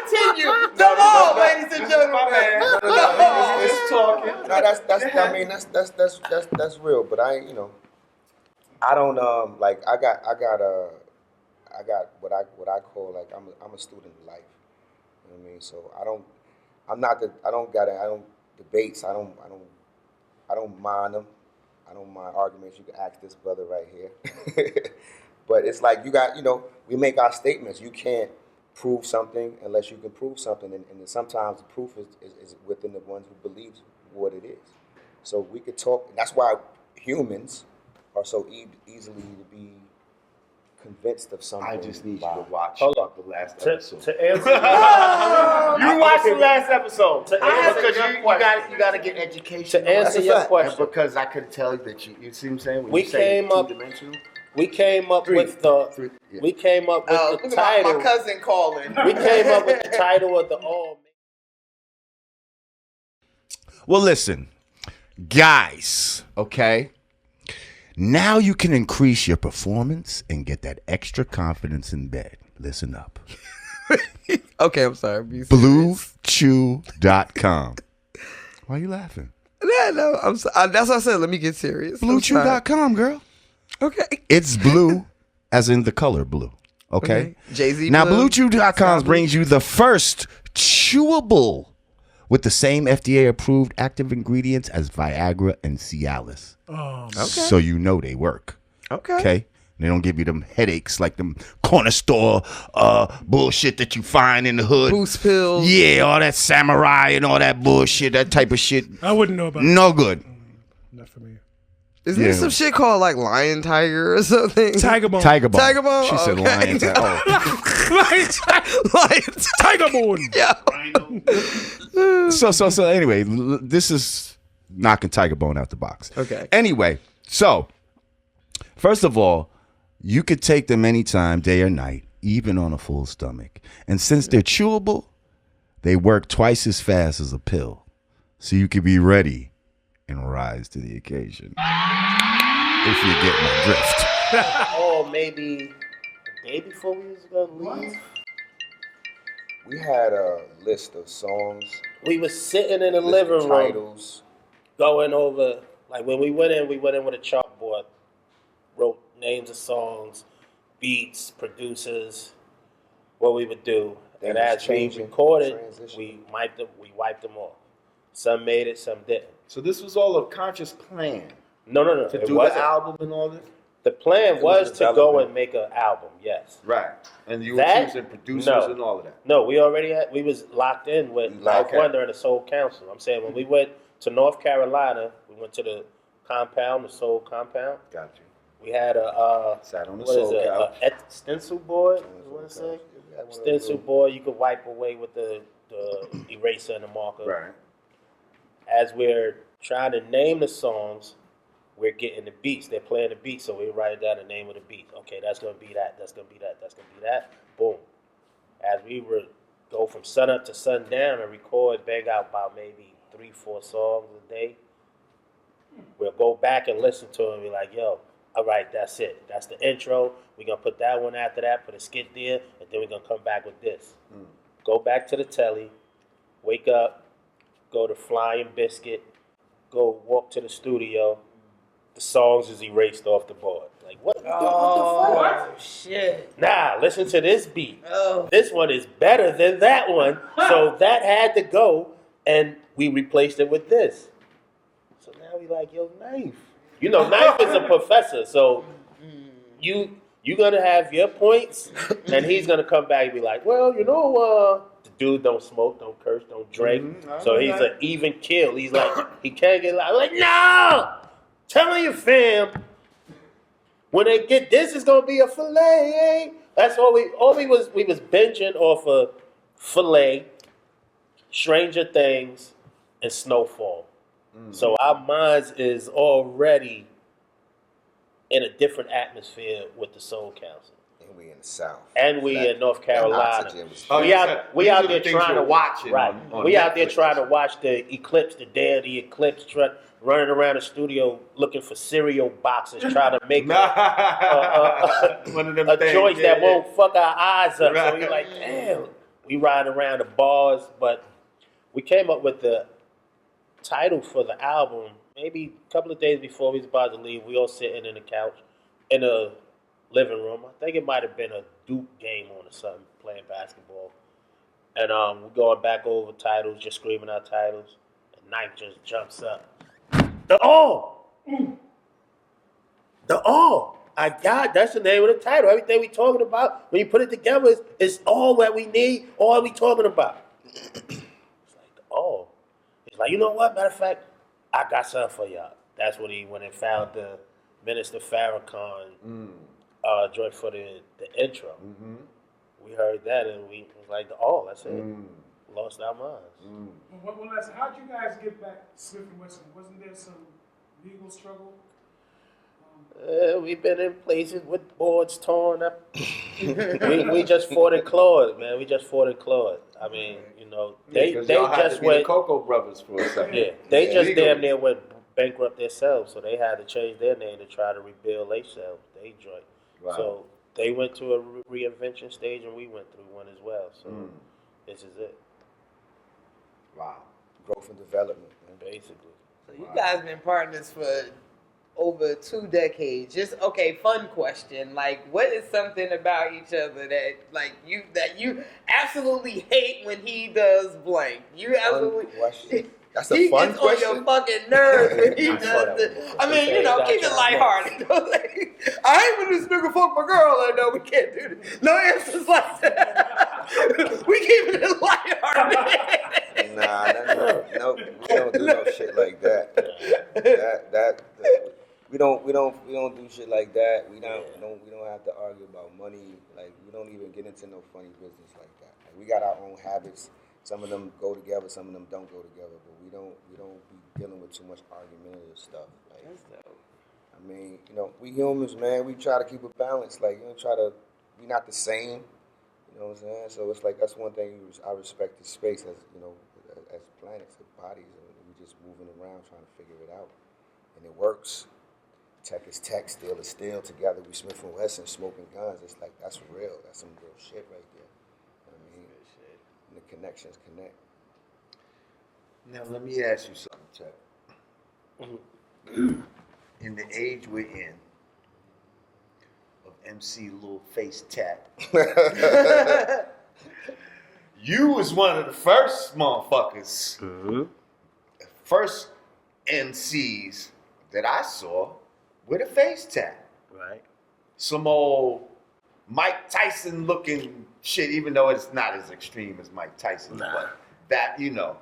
Continue. The law, ladies and gentlemen. That's real, but I don't I got what I call I'm a student of life. You know what I mean? So I don't debates. I don't mind them. I don't mind arguments. You can ask this brother right here. But it's like we make our statements. You can't prove something unless you can prove something, and sometimes the proof is within the ones who believe what it is. So we could talk. And that's why humans are so easily to be convinced of something. I just need you to watch the last episode. To answer you watched the last episode. Because you got to get education. To answer your question. Because I could tell that you see what I'm saying? When we you say came up two-dimensional. We came up with the title. My cousin calling. We came up with the title of the all. Well, listen, guys, okay? Now you can increase your performance and get that extra confidence in bed. Listen up. Okay, I'm sorry. BlueChew.com. Why are you laughing? No, that's what I said. Let me get serious. BlueChew.com, girl. Okay. It's blue, as in the color blue. Okay? Jay-Z. Now, BlueChew.com brings you the first chewable with the same FDA-approved active ingredients as Viagra and Cialis. Okay. So you know they work. Okay. They don't give you them headaches like them corner store bullshit that you find in the hood. Boost pills. Yeah, all that samurai and all that bullshit, that type of shit. I wouldn't know about No good. Not for me. Isn't there some shit called like Lion Tiger or something? Tiger Bone. Tiger Bone. Tiger Bone? She said Okay. Lion Tiger. Lion Tiger Bone. Yeah. So anyway, this is knocking Tiger Bone out the box. Okay. Anyway, so first of all, you could take them anytime, day or night, even on a full stomach. And since they're chewable, they work twice as fast as a pill. So you could be ready and rise to the occasion. If you get my drift. Oh, maybe a day before we was gonna leave. We had a list of songs. We was sitting in the list living of room, titles. going over, like when we went in with a chalkboard, wrote names of songs, beats, producers, what we would do. They And was as we changing, recorded, transitioning. we wiped them off. Some made it, some didn't. So this was all a conscious plan No. to It do wasn't. the album and all this? The plan It was was to go development. and make an album, yes. Right. And you were That- choosing producers no. and all of that. No, we was locked in with Life Okay. Wonder and the Soul Council. I'm saying when we went to North Carolina, we went to the compound, the Soul Compound. Got you. We had a Sat on the what is soul it? couch. A stencil board. You want to say stencil board? You could wipe away with the eraser and the marker. Right. As we're trying to name the songs, we're getting the beats. They're playing the beats, so we write down the name of the beat. Okay, that's gonna be that. That's gonna be that. That's gonna be that. Boom. As we would go from sun up to sundown and record, bang out about maybe 3-4 songs a day. We'll go back and listen to them and be like, yo, all right, that's it. That's the intro. We're gonna put that one after that, put a skit there, and then we're gonna come back with this. Go back to the telly, wake up, go to Flying Biscuit, go walk to the studio. The songs is erased off the board. Like, what the fuck? Shit. Nah, listen to this beat. Oh. This one is better than that one. So that had to go, and we replaced it with this. So now we like, yo, Knife. You know, Knife is a professor, so you're gonna have your points, and he's gonna come back and be like, well, you know, the dude don't smoke, don't curse, don't drink. So he's an even kill. He's like, he can't get like, I'm like, no! Telling you, fam, when they get this, is gonna be a fillet. That's all we was binging off of Fillet, Stranger Things, and Snowfall. So our minds is already in a different atmosphere with the Soul Council. And we in the South. And we in North Carolina. We out there trying to watch it. Right. We out there trying to watch the eclipse, the day of the eclipse, running around the studio looking for cereal boxes, trying to make one of them a things, choice that yeah. won't fuck our eyes up. So Right. we like, damn. We riding around the bars, but we came up with the title for the album maybe a couple of days before we was about to leave. We all sitting in the couch in the living room. I think it might have been a Duke game on or something, playing basketball. And we're going back over titles, just screaming out titles. And Knife just jumps up. The all. The all. I got, that's the name of the title. Everything we talking about, when you put it together, it's all that we need, all we talking about. It's like, the all. He's like, you know what? Matter of fact, I got something for y'all. That's when he went and found the Minister Farrakhan joint for the intro. We heard that and we was like, oh, that's it. Lost our minds. Well, listen, how'd you guys get back to Smif and Wessun? Wasn't there some legal struggle? We've been in places with boards torn up. we just fought and clawed, man. We just fought and clawed. I mean, you know, they just went. The Cocoa Brothers for a second. Yeah, they just damn near went bankrupt themselves, so they had to change their name to try to rebuild themselves. They joint. Wow. So they went to a reinvention stage, and we went through one as well. So this is it, Wow. Growth and development. Man. basically. So you guys been partners for over 2 decades. Just okay, fun question. Like, what is something about each other that you absolutely hate when he does blank? You absolutely. Fun question. That's a He fun gets question. on your fucking nerves when he I saw does that it. one. I mean, you know, keep it lighthearted. Like, I hate when this nigga fuck my girl. Like, no, we can't do this. No answers like that. We keeping it lighthearted. Nah, no, we don't do no shit like that. we don't do shit like that. We don't have to argue about money. Like we don't even get into no funny business like that. Like, we got our own habits. Some of them go together, some of them don't go together. But we don't be dealing with too much argumentative stuff. Like, that's dope. I mean, we humans, man. We try to keep a balance. Like we not the same. You know what I'm saying? So it's like that's one thing I respect the space as as planets, as bodies, and we just moving around trying to figure it out, and it works. Tech is tech, steel is steel. Together we Smif and Wessun smoking guns. It's like that's real. That's some real shit right there. I mean, and the connections connect. Now let me ask you something, Tech. In the age we're in, of MC Little Face Tat, you was one of the first motherfuckers, first MCs that I saw with a face tat. Right. Some old Mike Tyson looking shit, even though it's not as extreme as Mike Tyson, but that, when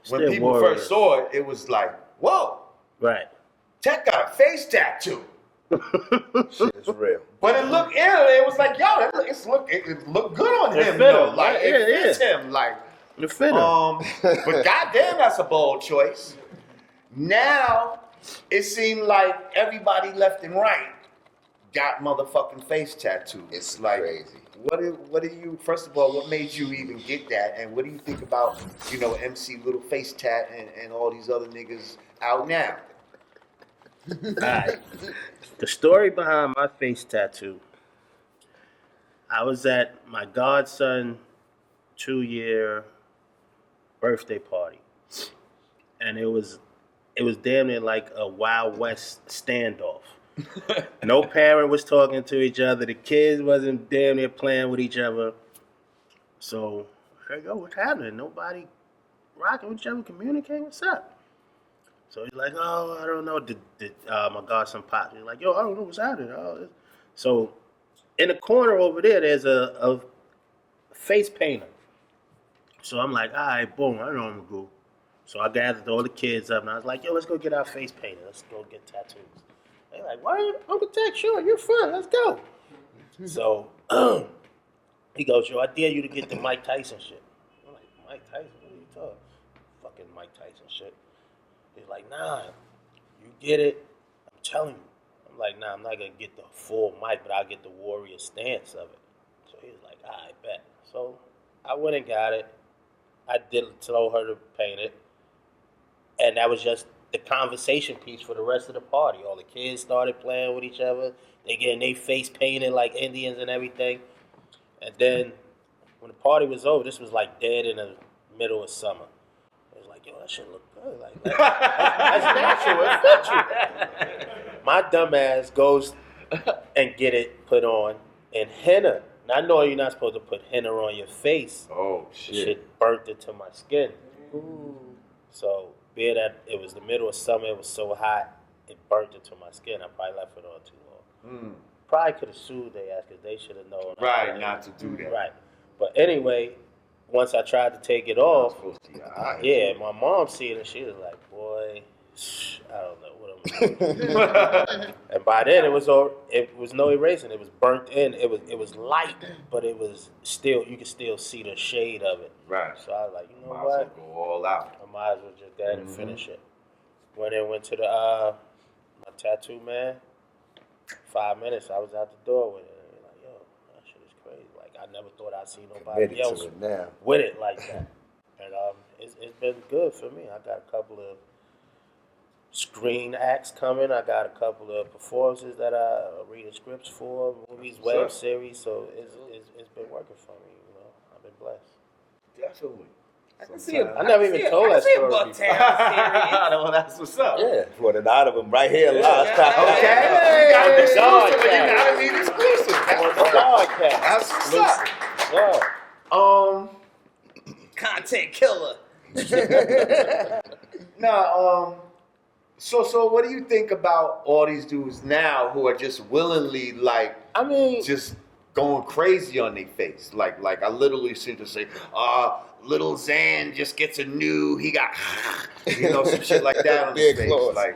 Still people first saw it, it was like, whoa. Right. Tech got a face tattoo. Shit is real. But it looked ill. It was like, yo, it looked good on him, though. Like, it fits him. Like, it fit him. But goddamn, that's a bold choice. Now, it seemed like everybody left and right got motherfucking face tattoos. It's like crazy. What do you? First of all, what made you even get that? And what do you think about MC Little Face Tat and all these other niggas out now? Alright. The story behind my face tattoo. I was at my godson 2-year birthday party, and it was damn near like a Wild West standoff. No parent was talking to each other. The kids wasn't damn near playing with each other. So I said, yo, what's happening? Nobody rocking with each other, communicating. What's up? So he's like, oh, I don't know. My godson popped. He's like, yo, I don't know what's happening. So in the corner over there, there's a face painter. So I'm like, all right, boom, I know I'm gonna go. So I gathered all the kids up, and I was like, yo, let's go get our face painted. Let's go get tattoos. They're like, what? Uncle Tech, sure, you're fun. Let's go. So he goes, yo, I dare you to get the Mike Tyson shit. I'm like, Mike Tyson? What are you talking? Fucking Mike Tyson shit. He's like, nah, you get it. I'm telling you. I'm like, nah, I'm not going to get the full Mike, but I'll get the warrior stance of it. So he was like, I bet. So I went and got it. I did tell her to paint it. And that was just the conversation piece for the rest of the party. All the kids started playing with each other. They getting their face painted like Indians and everything. And then when the party was over, this was like dead in the middle of summer. It was like, yo, that shit look good. Like, that's natural. It fit you. My dumb ass goes and get it put on in henna. Now, I know you're not supposed to put henna on your face. Oh, shit. Shit burnt it to my skin. Ooh. So, being that it was the middle of summer, it was so hot, it burnt it to my skin. I probably left it on too long. Probably could have sued their ass because they should have known. Right, not to do that. Right. But anyway, once I tried to take it off, yeah, my mom seen it and she was like, boy, I don't know what I'm doing. And by then it was no erasing. It was burnt in. It was light, but it was still, you could still see the shade of it. Right. So I was like, you know might what? As well go all out. I might as well just go ahead and finish it. Went to the my tattoo man. 5 minutes, I was out the door with it. And like, yo, that shit is crazy. Like, I never thought I'd see nobody else with it like that. And it's been good for me. I got a couple of screen acts coming. I got a couple of performances that I reading scripts for, movies, web series. So it's been working for me. I've been blessed. Definitely. I never even told that story before. Well, that's what's up. Yeah, for the nine of them right here last time. Okay. You gotta be exclusive. You gotta be exclusive. That's what's up. Yeah. Content killer. So what do you think about all these dudes now who are just willingly just going crazy on their face? Like I literally seem to say, Little Xan just gets he got, some shit like that on his face. Like,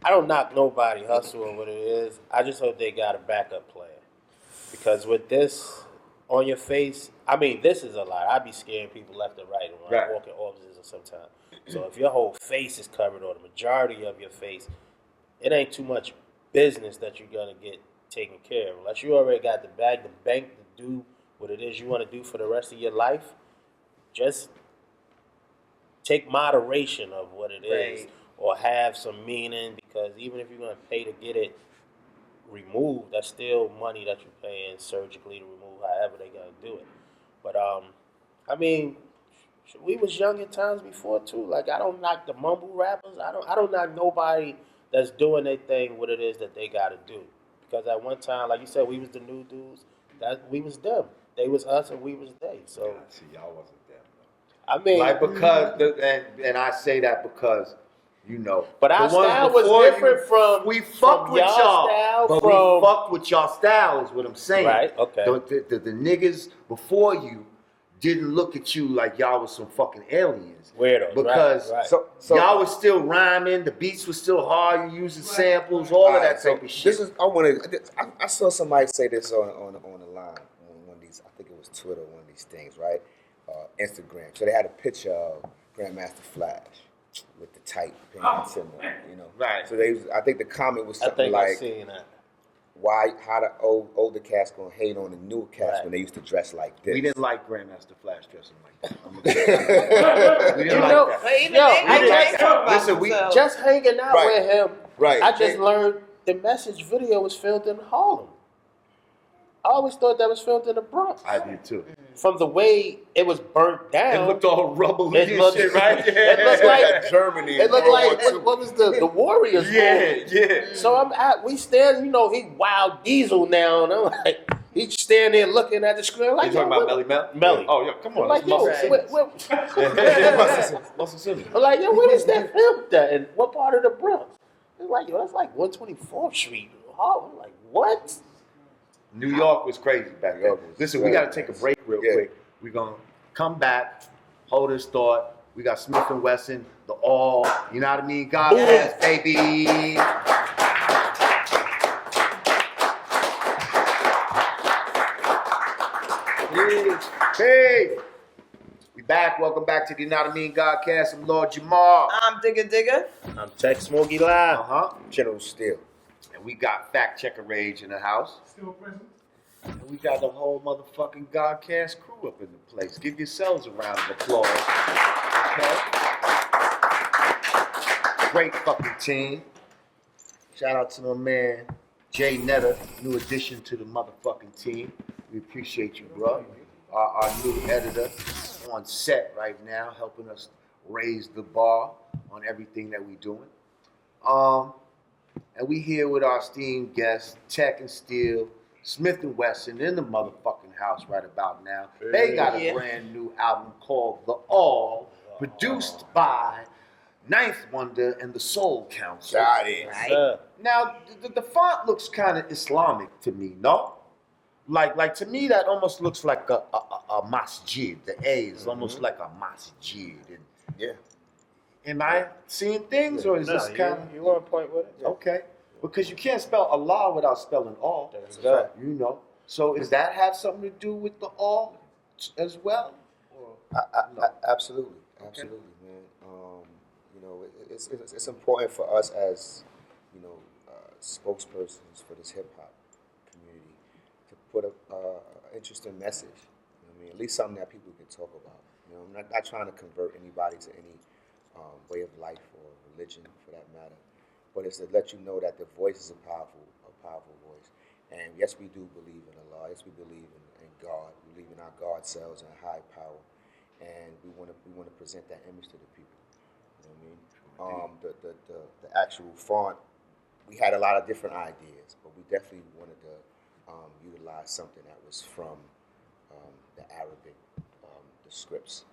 I don't knock nobody hustle or what it is. I just hope they got a backup plan. Because with this on your face, I mean, this is a lot. I be scaring people left and right when I walk in offices or sometimes. So if your whole face is covered or the majority of your face, it ain't too much business that you're gonna get taken care of. Unless you already got the bag, the bank to do what it is you want to do for the rest of your life. Just take moderation of what it is, or have some meaning. Because even if you're gonna pay to get it removed, that's still money that you're paying surgically to remove. However they gotta do it. But I mean, we was young at times before too. Like I don't knock the mumble rappers. I don't knock nobody that's doing their thing what it is that they gotta do. Because at one time, like you said, we was the new dudes. That we was them. They was us and we was they. So see, y'all wasn't them though. I mean, like because and I say that because you know. But our style was different from we fucked with y'all, style, but we fucked with y'all style is what I'm saying. Right. Okay. The niggas before you didn't look at you like y'all was some fucking aliens. Weirdos. Because right. So y'all was still rhyming, the beats was still hard, you using samples, all of that type of shit. This is I saw somebody say this on the line on one of these. I think it was Twitter, one of these things, right? Instagram. So they had a picture of Grandmaster Flash with the tight pants and you know. Right. So I think the comment was something I like, seen that. how the older cats gonna hate on the newer cats when they used to dress like this? We didn't like Grandmaster Flash dressing like that. We didn't like that. But even they talk about Listen, we themselves. Just hanging out with him. Right. I just learned the message video was filmed in Harlem. I always thought that was filmed in the Bronx. I did too. From the way it was burnt down. It looked all rubbly It and looked- shit, right? It looked like Germany. It looked like what was the Warriors? Yeah. So we stand, he wild diesel now, and I'm like, he stand there looking at the screen like. You talking about Melly Mel? Melly. Oh yeah, come on. Like, That's Muscle Simmons. I'm like, where is that filmed at? And what part of the Bronx? It's like, that's like 124th Street. I'm like, what? New York was crazy back then. Listen, we got to take a break real quick. We're going to come back, hold this thought. We got Smif and Wessun, the all, Yanadameen Godcast, baby. Hey, we back. Welcome back to the Yanadameen Godcast. I'm Lord Jamar. I'm Digga. I'm Tech Smokey Live. General Steele. And we got Fact Checker Rage in the house. Still present. And we got the whole motherfucking Godcast crew up in the place. Give yourselves a round of applause. Okay? Great fucking team. Shout out to my man, Jay Netta, new addition to the motherfucking team. We appreciate you, bro. Our new editor on set right now, helping us raise the bar on everything that we doing. And we here with our esteemed guests, Tech and Steel, Smif and Wessun in the motherfucking house right about now. They got a brand new album called The All, produced by Ninth Wonder and the Soul Council. Right? Now, the font looks kind of Islamic to me, no? Like to me, that almost looks like a masjid. The A is almost like a masjid. And Yeah. am I seeing things, or is this kind of... You want to point with it? Okay. Because you can't spell Allah without spelling all. That's a fact. You know. So does that have something to do with the all as well? Or no? Absolutely, man. It's important for us as spokespersons for this hip hop community to put a interesting message. At least something that people can talk about. I'm not trying to convert anybody to any way of life or religion, for that matter. But it's to let you know that the voice is a powerful voice. And yes, we do believe in Allah. Yes, we believe in God. We believe in our God selves and high power. And we want to present that image to the people. You know what I mean? The actual font, we had a lot of different ideas, but we definitely wanted to utilize something that was from the Arabic, the scripts.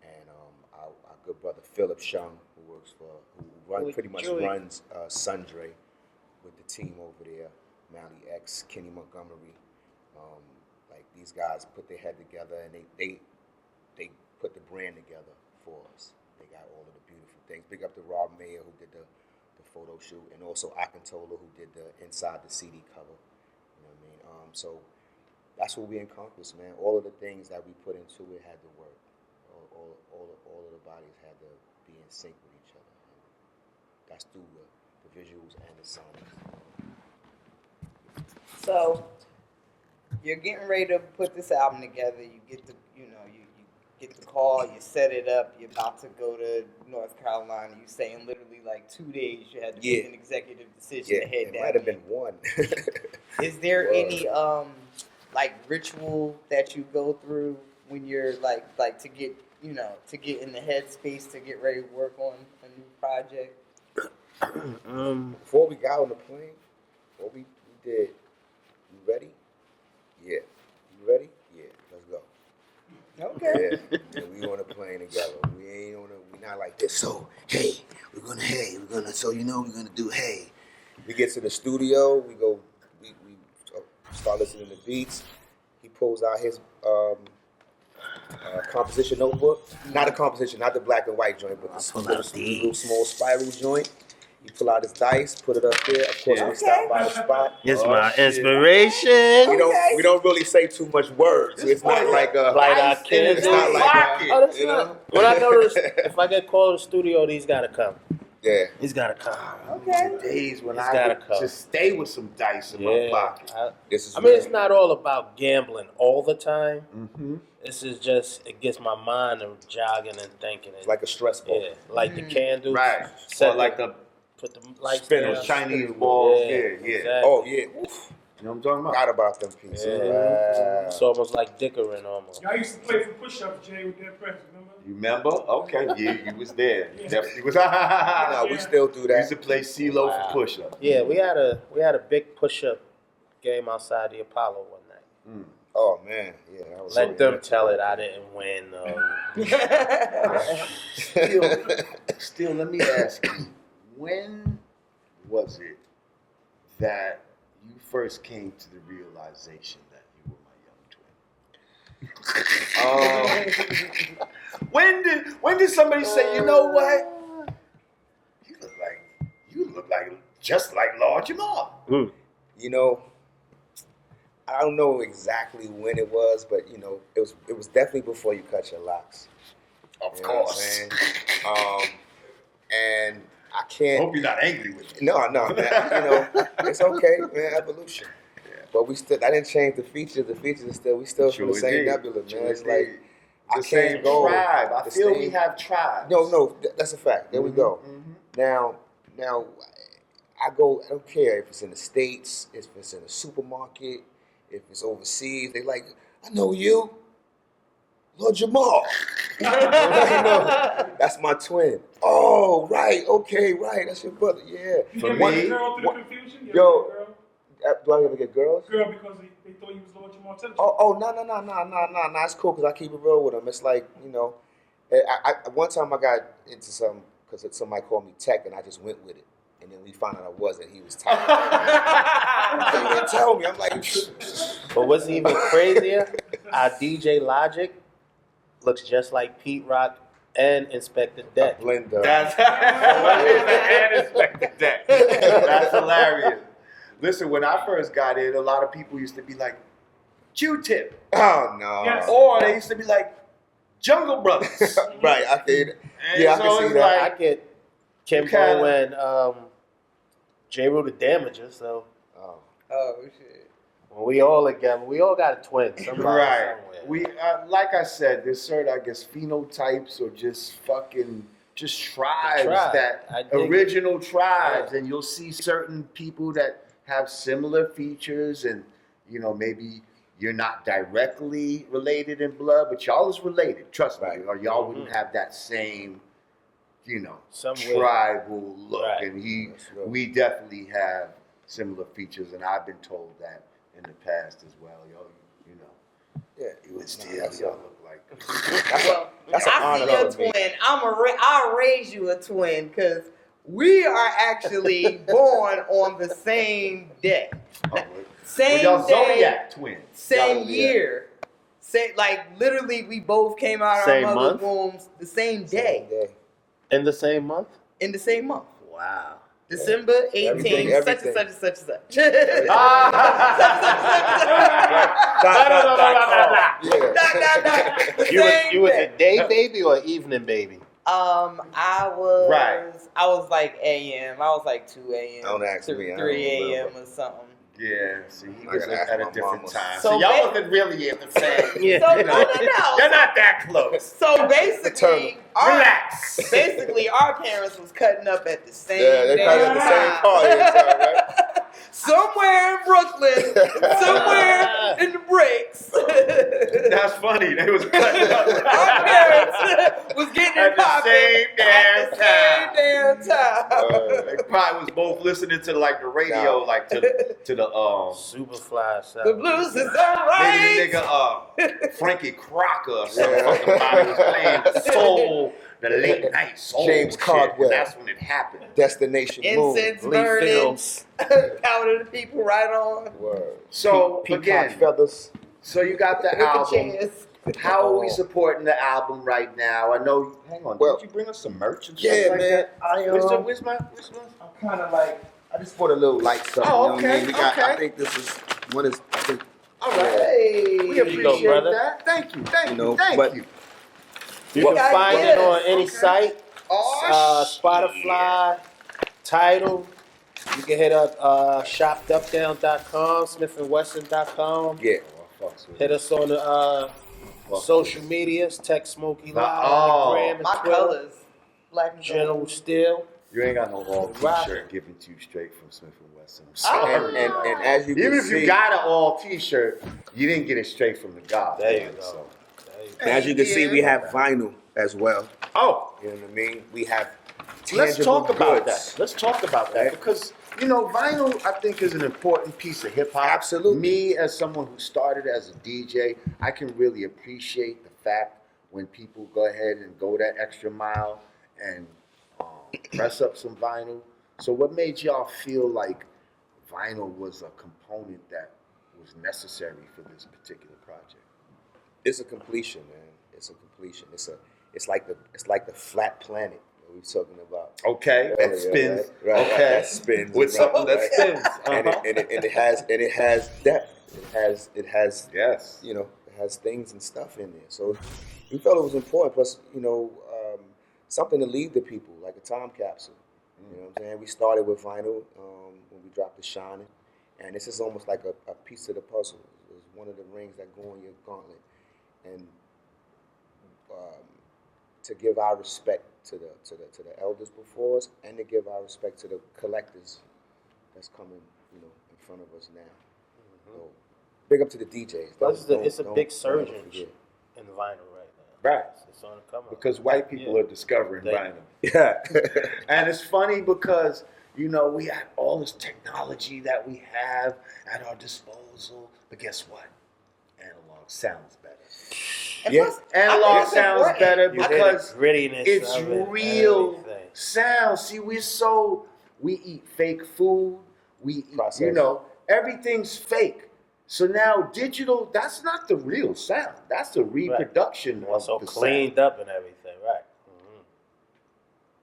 And our good brother Philip Shung, who pretty much runs Sundre with the team over there, Mally X, Kenny Montgomery. These guys put their head together and they put the brand together for us. They got all of the beautiful things. Big up to Rob Mayer, who did the photo shoot, and also Akintola, who did the inside the CD cover. You know what I mean? So that's what we encompassed, man. All of the things that we put into it had to work. All of the bodies had to be in sync with each other. And that's through the visuals and the sonics. So you're getting ready to put this album together. You get the, you get the call. You set it up. You're about to go to North Carolina. You saying literally like 2 days. You had to make an executive decision to head it down. might have been one. Is there any like ritual that you go through when you're like to get to get in the headspace to get ready to work on a new project? Before we got on the plane, what we did, you ready? Yeah. You ready? Yeah. Let's go. Okay. Yeah. And we on the plane together. We not like this. So, we're gonna do, We get to the studio, we start listening to beats. He pulls out his composition notebook. Not a composition, not the black and white joint, but the little small spiral joint. He pull out his dice, put it up there. Of course, we stop by the spot. It's my inspiration. We don't really say too much words. It's not like a light our kids. It's not like you know. When I go to if I get called to the studio, these gotta come. Yeah, he's gotta come. Okay. Days when He's I gotta would come. just stay with some dice in my pocket. It's not all about gambling all the time. Mm-hmm. This is just, it gets my mind jogging and thinking. It's like a stress ball. Yeah, like the candles. Right. Set Or like the put the lights spin down. those Chinese balls. Yeah. Exactly. Oh, yeah. Oof. You know what I'm talking about? Forgot about them pieces. Yeah. It's almost like dickering almost. Y'all used to play for push-ups, Jay, with that press, remember? You remember? Okay, yeah, you was there. You definitely was. No, we still do We that. used to play CeeLo for push-up. Yeah, we had a big push-up game outside the Apollo one night. Oh, man. Yeah. That was Let them tell it I didn't win. Still, let me ask you, when was it that you first came to the realization that you were my young twin? When did somebody say, you know what? You look like just like Lord Jamar. You know, I don't know exactly when it was, but you know, it was definitely before you cut your locks. Of You know what I'm course. saying? And I can't. I hope you're not angry with me. No, man. You know, it's okay, man. Evolution. Yeah. But I didn't change the features. The features are still. We still from the same nebula, man. It's like I the can't same go. tribe. I feel we have tribes. No, that's a fact. There we go. Now, I don't care if it's in the States, if it's in a supermarket, if it's overseas. They like, I know you, Lord Jamar. That's my twin. Oh, right, okay, right. That's your brother. Yeah. You ever get a girl through the confusion? Yo, do I ever get girls? Girl, because they thought you was Lord Jamar Tennessee. Oh, no. It's cool because I keep it real with them. It's like, you know, I one time I got into something because somebody called me tech and I just went with it. And then we found out I wasn't. He was tech. He didn't tell me. I'm like, but what's even crazier? Our DJ Logic looks just like Pete Rock and Inspector Deck. Blender. That's and Inspector Deck. That's hilarious. Listen, when I first got in, a lot of people used to be like, Q-Tip. Oh, no. Yes. Or they used to be like, Jungle Brothers. Right, I can And I so can see it's that. like- I get Kimbo kinda- and J. Rue the Damager, so Oh shit. when we all together, we all got a twin. Somebody Right. somewhere. We like I said, there's certain, I guess, phenotypes or just tribes that I dig original tribes, and you'll see certain people that have similar features, and you know maybe you're not directly related in blood, but y'all is related. Trust me, or y'all wouldn't have that same, you know, Somewhere. tribal look. Right. And we definitely have similar features, and I've been told that in the past as well. Y'all, you know, Yeah, you and Steve, y'all look like. That's an I honor see a for me. twin. I'll raise you a twin because we are actually born on the same day. Same y'all day, Zodiac twins. same Y'all- year. Like literally, we both came out of Same our mother's month? wombs the same day In the same month? in the same month. Wow. December 18th, Everything. such and such and such and such. You was a day baby or evening baby? I was like AM. I was like 2 a.m. Don't ask me. 3 a.m. or something. Yeah, see, he I was gotta ask at a my different mama. time. So So y'all wasn't really in the same. So you no, know, no. You're not that close. So basically, Relax. basically, our parents was cutting up at the same. Yeah, they probably at the same car every time, right? Somewhere in Brooklyn, somewhere in the breaks. That's funny. They was cutting up Our parents was getting at it the popping same damn at the same damn time. They probably was both listening to like the radio, like to the Superfly sound. The blues is alright. maybe the nigga Frankie Crocker or something. Somebody was playing the soul, the late night soul. James shit, Caldwell. and that's when it happened. Destination Moon. Incense Lee burning, Fields. powder the people right on. Word. So Peacock again, feathers. so you got the With the album. chairs. How are we supporting the album right now? I know. Hang on, Well, did you bring us some merch and yeah, stuff like man. that? I Where's my? I'm kind of like, I just put a little light something. Oh, you know what I okay, mean? We got, okay. I think this is one is. I think, All right. Hey. We There you go, appreciate brother. that. Thank you. Thank You you. know, Thank but- you. You can What find ideas? it on any Okay. site. Oh, Spotify, Tidal. You can hit up shopupdown.com, smifandwesson.com. yeah. Hit us on the social medias, Tech Smokey Live, Oh. on the gram and My Twitter. colors, black and General gold. Steel. You ain't got no all Right. T-shirt given to you straight from Smif and Wesson. I'm sorry. And as you Even can if see, you got an all T-shirt, you didn't get it straight from the God. There you go. So. and as you can see, we have vinyl as well. Oh, You know what I mean? We have let's tangible talk about goods. that. Let's talk about that Right. because vinyl I think is an important piece of hip hop. Absolutely. Me as someone who started as a DJ, I can really appreciate the fact when people go ahead and go that extra mile and press up some vinyl. So what made y'all feel like vinyl was a component that was necessary for this particular project? It's a completion, man. It's a completion. It's like the flat planet that we were talking about. Okay, earlier, that spins. Right, Okay, that spins with around, something that right? spins. And it has depth. It has Yes. it has things and stuff in there. So we felt it was important. Plus, something to leave the people, like a time capsule. You know what I'm saying? We started with vinyl when we dropped The Shining, and this is almost like a piece of the puzzle. It's one of the rings that go on your gauntlet, and to give our respect to the elders before us, and to give our respect to the collectors that's coming, in front of us now. So, big up to the DJs. It's a big surge in vinyl right now. Right. It's on the come up. Because white people are discovering They- vinyl. Yeah. And it's funny because, we have all this technology that we have at our disposal. But guess what? Analog sounds better. And Yeah. plus, Analog I think it's sounds important. better You hear because the grittiness it's of it, real everything. sound. See, we eat fake food. We eat, Processed. everything's fake. So now digital, that's not the real sound. That's the reproduction of Also the cleaned up and everything, right?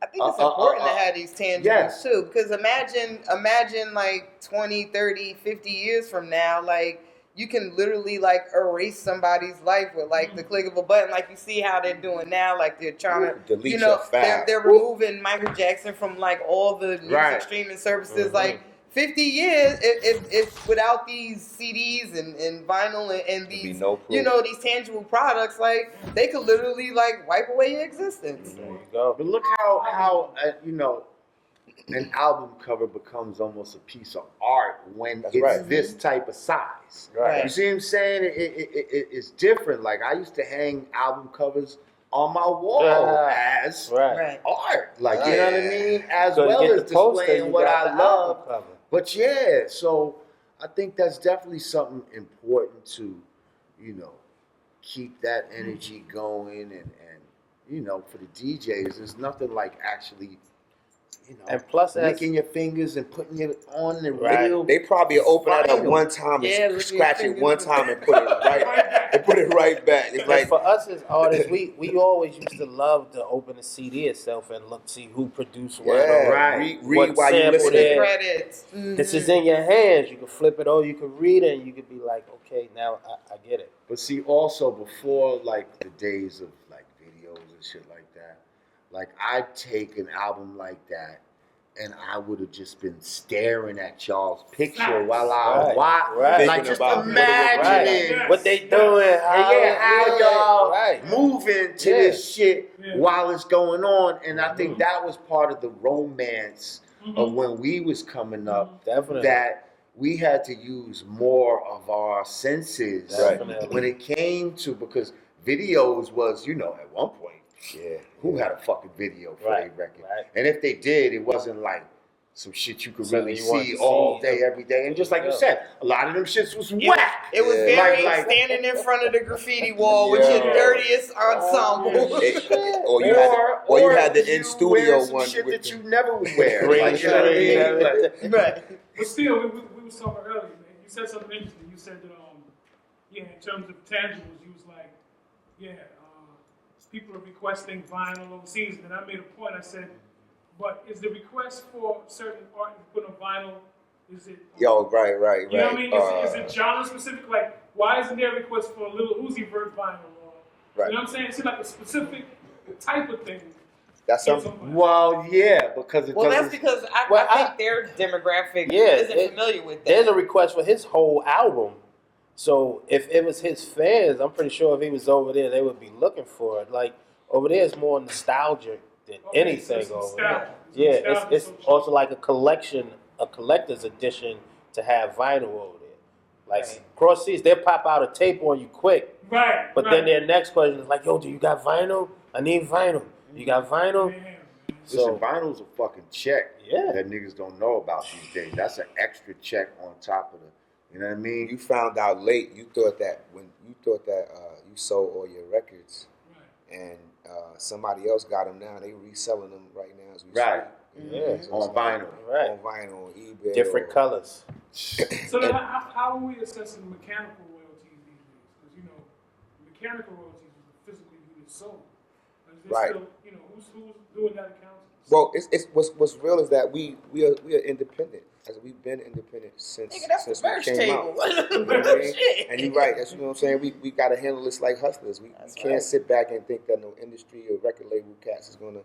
I think it's important to have these tangibles yes. too, because imagine like 20, 30, 50 years from now, like you can literally like erase somebody's life with like the click of a button, like you see how they're doing now, like they're trying to, Delete your file. they're removing Michael Jackson from like all the music Right. streaming services, like 50 years, if without these CDs and vinyl and be these, no proof. these tangible products, like they could literally like wipe away your existence. There you go. But look how an album cover becomes almost a piece of art when That's it's right. this type of size. Right. You see what I'm saying? It's different. Like I used to hang album covers on my wall Yeah. as Right. art. Like you know what I mean? As So to well get as the poster, displaying you what got I the love. album cover. But yeah, so I think that's definitely something important to, keep that energy going and for the DJs, there's nothing like actually And plus, licking your fingers and putting it on the Right. real. They probably open it up Vinyl. one time Yeah, and lick scratch your it one fingers. time and put it right back. It's and like for us as artists, we always used to love to open the CD itself and see who produced what. yeah, Right. read while you sample listen. there. Credits. This is in your hands. You can flip it over, you can read it, and you could be like, okay, now I get it. But see, also before like the days of like videos and shit like that, like I'd take an album like that, and I would have just been staring at y'all's picture while I Right. watch, Right. like Thinking just about what it would imagining. Right. What they doing? How y'all right. moving to Yeah. this shit Yeah. while it's going on, and I think that was part of the romance of Mhm. when we was coming up. Definitely. That we had to use more of our senses Definitely. when it came to, because videos was, at one point, who had a fucking video for Right, their record? right. And if they did, it wasn't like some shit you could Something really you want see to all see. day, every day. And just like you Yeah. said, a lot of them shits was Yeah, whack. it was Yeah. very Like- standing in front of the graffiti wall with Yeah. your dirtiest ensemble. Or you had the in studio wear some one shit with that the- you never would wear. Green Like, you know what I mean? screen. Like, Right. But still, we was talking earlier, man. You said something interesting. You said that, in terms of tangibles, you was like, people are requesting vinyl overseas. And I made a point. I said, but is the request for certain art to put on vinyl? Is it? Right. You know what I mean? Is it genre specific? Like, why isn't there a request for a Little Uzi Vert vinyl? Or, Right. You know what I'm saying? It's like a specific type of thing. That's something. well, yeah, because it Well, doesn't. that's because I think their demographic isn't familiar with that. There's a request for his whole album. So if it was his fans, I'm pretty sure if he was over there, they would be looking for it. Like over there, it's more nostalgic than anything so over nostalgia. there. Yeah, Nostalgia it's so cheap. also like a collector's edition to have vinyl over there. Like cross seas, they'll pop out a tape on you quick. Right. But then their next question is like, yo, do you got vinyl? I need vinyl. You got vinyl? Listen, vinyl's a fucking check Yeah. that niggas don't know about these days. That's an extra check on top of the, you know what I mean? You found out late. You thought that you sold all your records, and somebody else got them now. They reselling them right now as we Right. speak. Yeah. On vinyl. Right. On vinyl, on eBay. Different colors. So then how are we assessing mechanical royalties these days? Because, mechanical royalties is a physical unit sold. Is there Right. still, who's doing that account? Well, it's what's real is that we are independent. As we've been independent since Nigga, that's since the we merch came table. out. You know what I mean? Shit. And you're right. That's, you know what I'm saying. We got to handle this like hustlers. We can't sit back and think that no industry or record label cats is gonna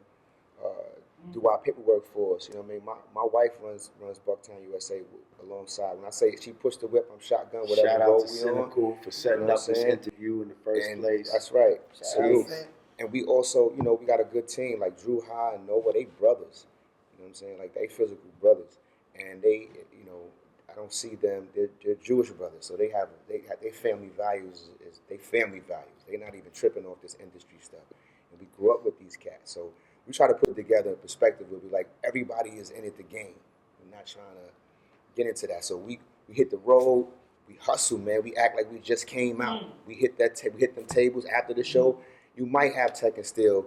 do our paperwork for us. You know what I mean? My wife runs Bucktown USA alongside. When I say she pushed the whip, I'm shotgun. Whatever Shout road out to we on. Cynical for setting You know up what I'm this saying? interview in the first And place. that's right. Salute. And we also, we got a good team like Drew High and Nova. They brothers. You know what I'm saying? Like they physical brothers, and they, I don't see them. They're Jewish brothers, so they have their family values. Is they family values. They're not even tripping off this industry stuff. And we grew up with these cats, so we try to put it together in perspective where we like everybody is in it to gain. We're not trying to get into that. So we hit the road. We hustle, man. We act like we just came out. We hit we hit them tables after the show. You might have Tech and Still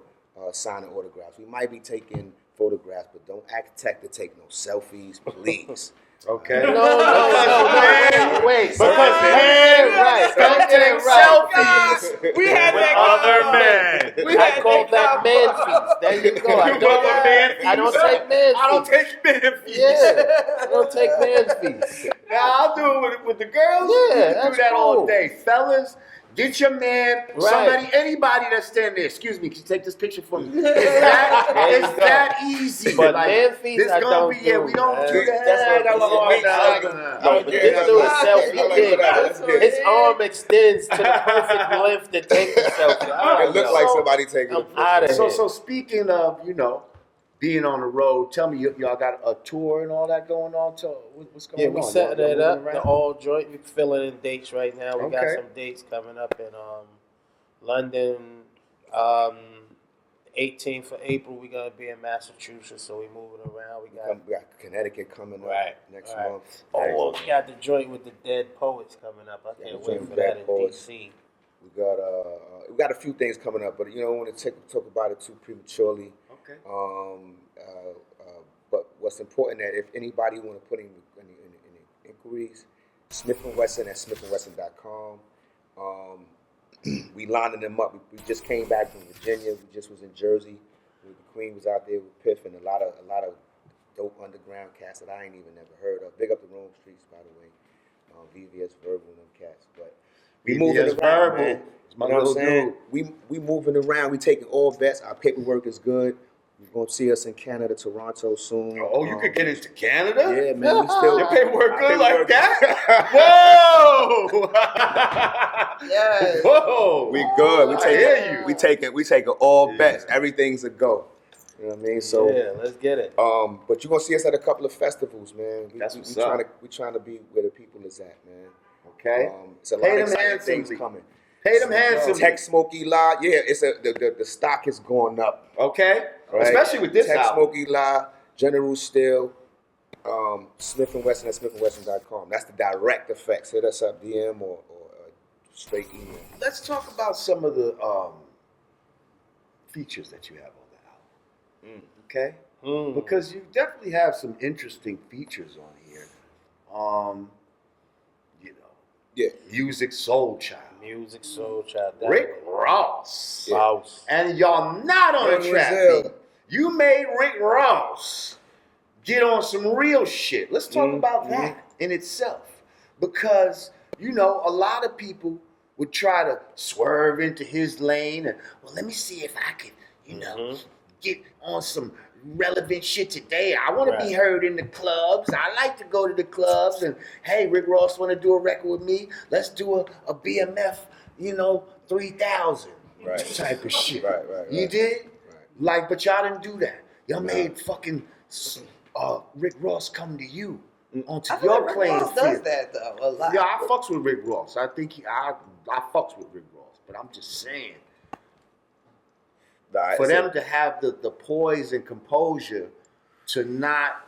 signing autographs. We might be taking photographs, but don't act Tech to take no selfies, please. Okay. No. Wait. Because right. Don't take selfies We had with that other men. We I had call that that man fees. There you go. I don't take man fees. I don't take man fees. Yeah. I don't take man fees. Now I'll do it with the girls. Yeah, You can that's do that all cool. day, fellas. Get your man, Right. somebody, anybody that's standing there. Excuse me, can you take this picture for me? It's that easy. But like, man fees, this I gonna don't be, yeah, do. we don't do that. That's what No, but this dude is selfie big. His arm extends to the perfect length to take the selfie. It looked like somebody taking a I'm outta picture. here. So speaking of, being on the road, tell me, y'all got a tour and all that going on? What's going Yeah, on? we Y'all setting it moving up. around? The all joint. We filling in dates right now. We got Okay. some dates coming up in London. 18th of April, we're gonna be in Massachusetts, so we moving around. We got Connecticut coming up next right. month. Oh, we got the joint with the Dead Poets coming up. I can't wait for that in DC. We got a few things coming up, but I don't want to talk about it too prematurely. Okay. what's important that if anybody want to put in any inquiries, Smif and Wessun at smifandwessun.com. We lining them up. We just came back from Virginia. We just was in Jersey. The Queen was out there with Piff and a lot of dope underground cats that I ain't even never heard of. Big up the Rome Streets, by the way. VVS Verbal and them cats. But we moving around, Verbal. man. It's my You know what I'm little saying? dude. We moving around. We taking all bets. Our paperwork is good. You're gonna see us in Canada, Toronto soon. Oh, you could get into Canada? Yeah, man. We still Your paperwork good like that? Whoa! Yes. Whoa! We good. I hear you. We taking all bets. Everything's a go. You know what I mean? So Yeah, let's get it. but you're gonna see us at a couple of festivals, man. That's what's up. We trying to be where the people is at, man. Okay. It's a Pay lot of them exciting things handsomely. coming. Pay them handsomely. Tech Smokey La, yeah, it's the stock is going up. Okay. Right? Especially with this Tech album. Smokey La, General Steel, Smif and Wessun at smifandwessun.com. That's the direct effects. Hit us up, DM or straight email. Let's talk about some of the features that you have on the album. Okay? Because you definitely have some interesting features on here. You know, Yeah. Music Soul Child. Music Soul Child. Rick Ross. Ross. And y'all not on a Young trap Rizzo. beat. You made Rick Ross get on some real shit. Let's talk about that in itself. Because, you know, a lot of people would try to swerve into his lane and, well, let me see if I could, you know, get on some relevant shit today. I want to be heard in the clubs. I like to go to the clubs and, hey, Rick Ross want to do a record with me. Let's do a BMF, you know, 3000 type of shit. Right. You did? Right. Like, but y'all didn't do that. Y'all made fucking Rick Ross come to you onto I feel your like Rick playing Ross field. does that though a lot. Yeah, I fucks with Rick Ross. I think I fucks with Rick Ross. But I'm just saying, for them to have the poise and composure to not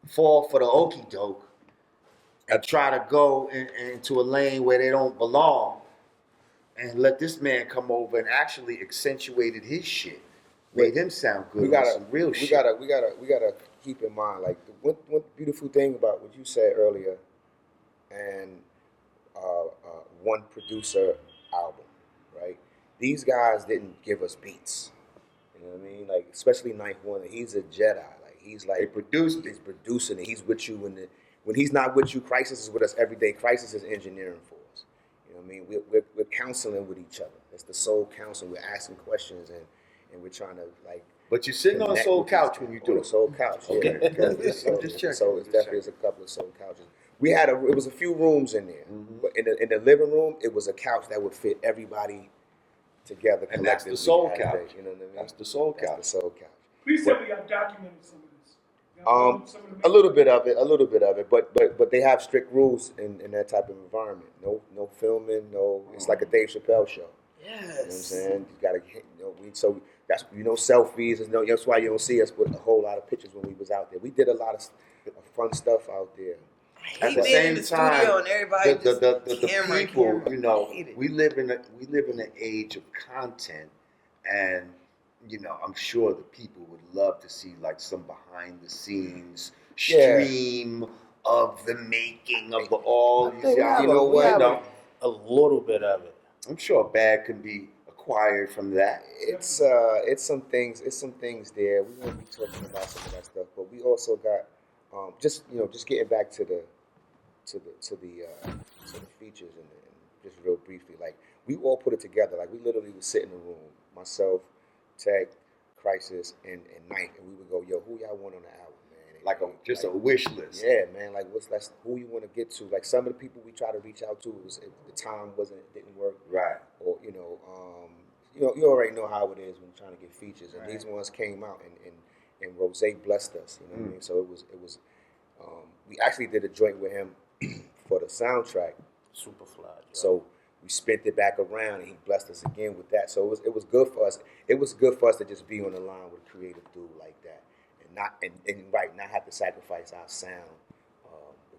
fall for the okie doke and try to go into a lane where they don't belong, and let this man come over and actually accentuated his shit, made him sound good. We gotta, some real we shit. gotta keep in mind, like one beautiful thing about what you said earlier, and one producer album, right? These guys didn't give us beats. You know what I mean? Like especially Ninth Wonder, he's a Jedi. Like he's like They produced it. He's producing it. He's with you when he's not with you. Crisis is with us every day. Crisis is engineering for us. You know what I mean? We're counseling with each other. It's the soul counsel. We're asking questions and we're trying to like. But you're sitting on a connect soul with couch each when you other. do On a it. soul couch. Okay. Yeah. I'm just checking. So it's Just definitely checking. a couple of soul couches. We had it was a few rooms in there, but in the living room it was a couch that would fit everybody together. And that's the collectively soul as a- couch. You know what I mean? That's the soul That's couch. the soul couch. Please tell me y'all documented some of this. Y'all some of the A little bit of it, but they have strict rules in that type of environment. No filming, it's like a Dave Chappelle show. Yes. You know what I'm saying? You gotta, so that's selfies. That's why you don't see us with a whole lot of pictures when we was out there. We did a lot of fun stuff out there. I At hate the being in same the time, studio and everybody the just camera, people, camera. you know, I hate it. we live in an age of content, and you know, I'm sure the people would love to see like some behind the scenes stream of the making of the all. think we have A little bit of it. I'm sure a bag can be acquired from that. It's some things there. We won't be talking about some of that stuff, but we also got just getting back to the features and just real briefly, like we all put it together. Like we literally would sit in the room, myself, Tech, Crisis, and Night, and we would go, yo, who y'all want on the album, man? And Like a wish list. Yeah, man. Like that's who you want to get to. Like some of the people we try to reach out to, the time didn't work. Right. Or you already know how it is when you're trying to get features, and these ones came out, and Rose blessed us. You know what I mean? So it was. We actually did a joint with him for the soundtrack. Super fly. So we spent it back around, and he blessed us again with that. So it was good for us. It was good for us to just be on the line with a creative dude like that, and not have to sacrifice our sound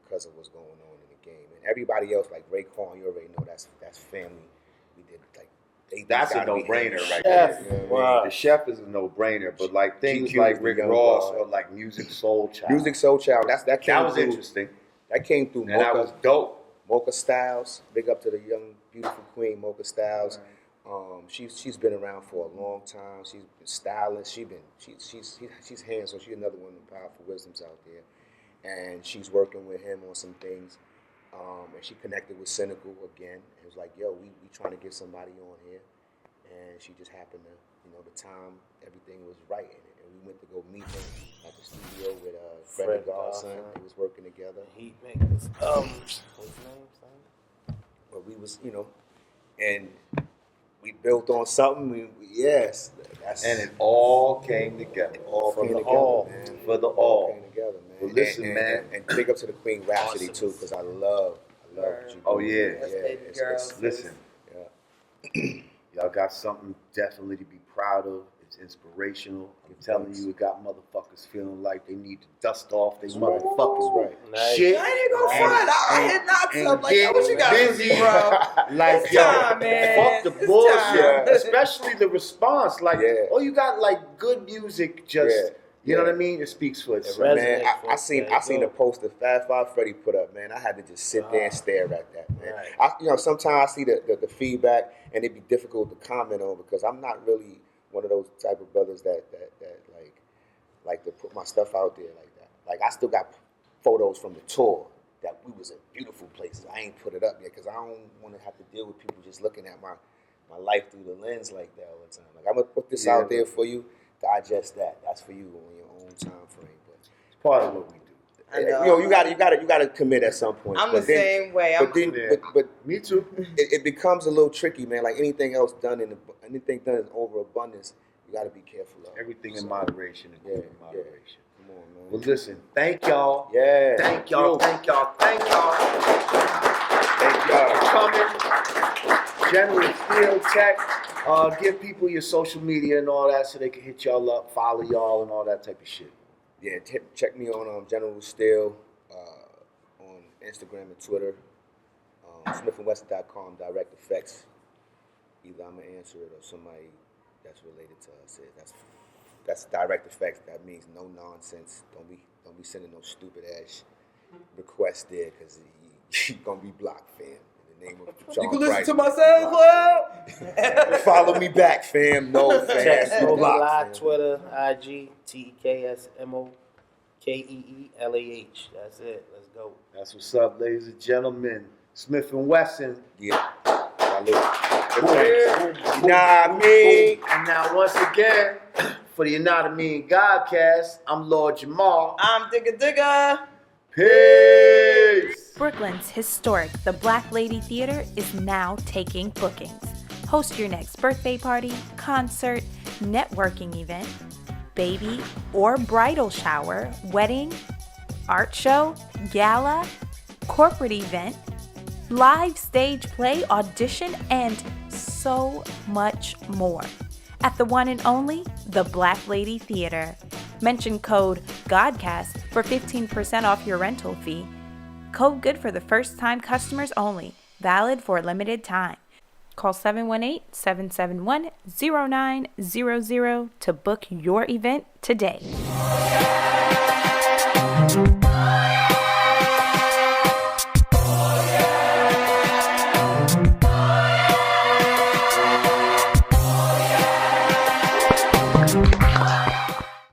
because of what's going on in the game. And everybody else, like Raekwon, you already know that's family. We did like That's a gotta be no-brainer him. right Chef. there. Wow. The chef is a no-brainer, but like things GQ like is the Rick young Ross boy. or like Music Soul Child. Music Soul Child. That came That was through, interesting. That came through And that was Mocha. dope. Mocha Styles. Big up to the young, beautiful queen, Mocha Styles. She's been around for a long time. She's been stylist. She's hands-on. She's another one of the powerful wisdoms out there. And she's working with him on some things. And she connected with Cynical again. It was like, yo, we trying to get somebody on here. And she just happened to, the time, everything was right. And we went to go meet him at the studio with Fred Garson. They was working together. Heat makers. What's his name, son? But we was, and we built on something. Yes. And it all came together. all For came the together, all. man. For the All all. came together, man. Well, listen, man. And big up to the Queen Rhapsody, too, because I love what you do. Oh, yeah. That's baby girl. Listen, Yeah. y'all got something definitely to be proud of. It's inspirational. I'm telling you, it got motherfuckers feeling like they need to dust off their motherfuckers right. Nice. shit. I ain't gonna front. I hit knocks and up like, yo, what you got for busy. me, bro? Like, It's yo, time, man. fuck the It's bullshit. time. Especially the response. Like, Yeah. oh, you got like good music, just, Yeah. you know Yeah. what I mean? It speaks for itself. Resonate Man, for I us, seen man. I seen Go. a poster Fat Five Freddy put up, man. I had to just sit there and stare at that, man. Right. Sometimes I see the feedback and it'd be difficult to comment on because I'm not really one of those type of brothers that like to put my stuff out there like that. Like I still got photos from the tour that we was in beautiful places. I ain't put it up yet because I don't want to have to deal with people just looking at my life through the lens like that all the time. Like I'm gonna put this out there for you, digest that. That's for you on your own time frame. But It's part of what we do. I know. you gotta commit at some point. I'm But the then- same way. But Me too. it becomes a little tricky, man. Like anything else done anything done in overabundance, you got to be careful of. Everything in So, moderation and Yeah, in yeah. moderation. Come on, man. Well, listen, thank y'all. Yeah. Thank y'all. Thank y'all. Thank y'all. Thank y'all. Coming. General Field Tech. Give people your social media and all that so they can hit y'all up, follow y'all, and all that type of shit. Yeah, check me on General Steel on Instagram and Twitter. SmifandWessun.com, Direct Effects. Either I'm gonna answer it or somebody that's related to us. That's Direct Effects. That means no nonsense. Don't be sending no stupid ass requests there because you're gonna be blocked, fam. In the name of John You can listen Christ, to my SoundCloud. Follow me back, fam. No, fam. Check Smoke Blocked, Live, fam. Twitter, IG, TEKSMOKEELAH. That's it. Let's go. That's what's up, ladies and gentlemen. Smif and Wessun. Yeah. Nah, me. And now, once again, for the Yanadameen Godcast, I'm Lord Jamar. I'm Digga. Peace. Brooklyn's historic The Black Lady Theater is now taking bookings. Host your next birthday party, concert, networking event, baby or bridal shower, wedding, art show, gala, corporate event, live stage play, audition, and so much more. At the one and only The Black Lady Theater. Mention code GODCAST for 15% off your rental fee. Code good for the first time customers only. Valid for a limited time. Call 718-771-0900 to book your event today.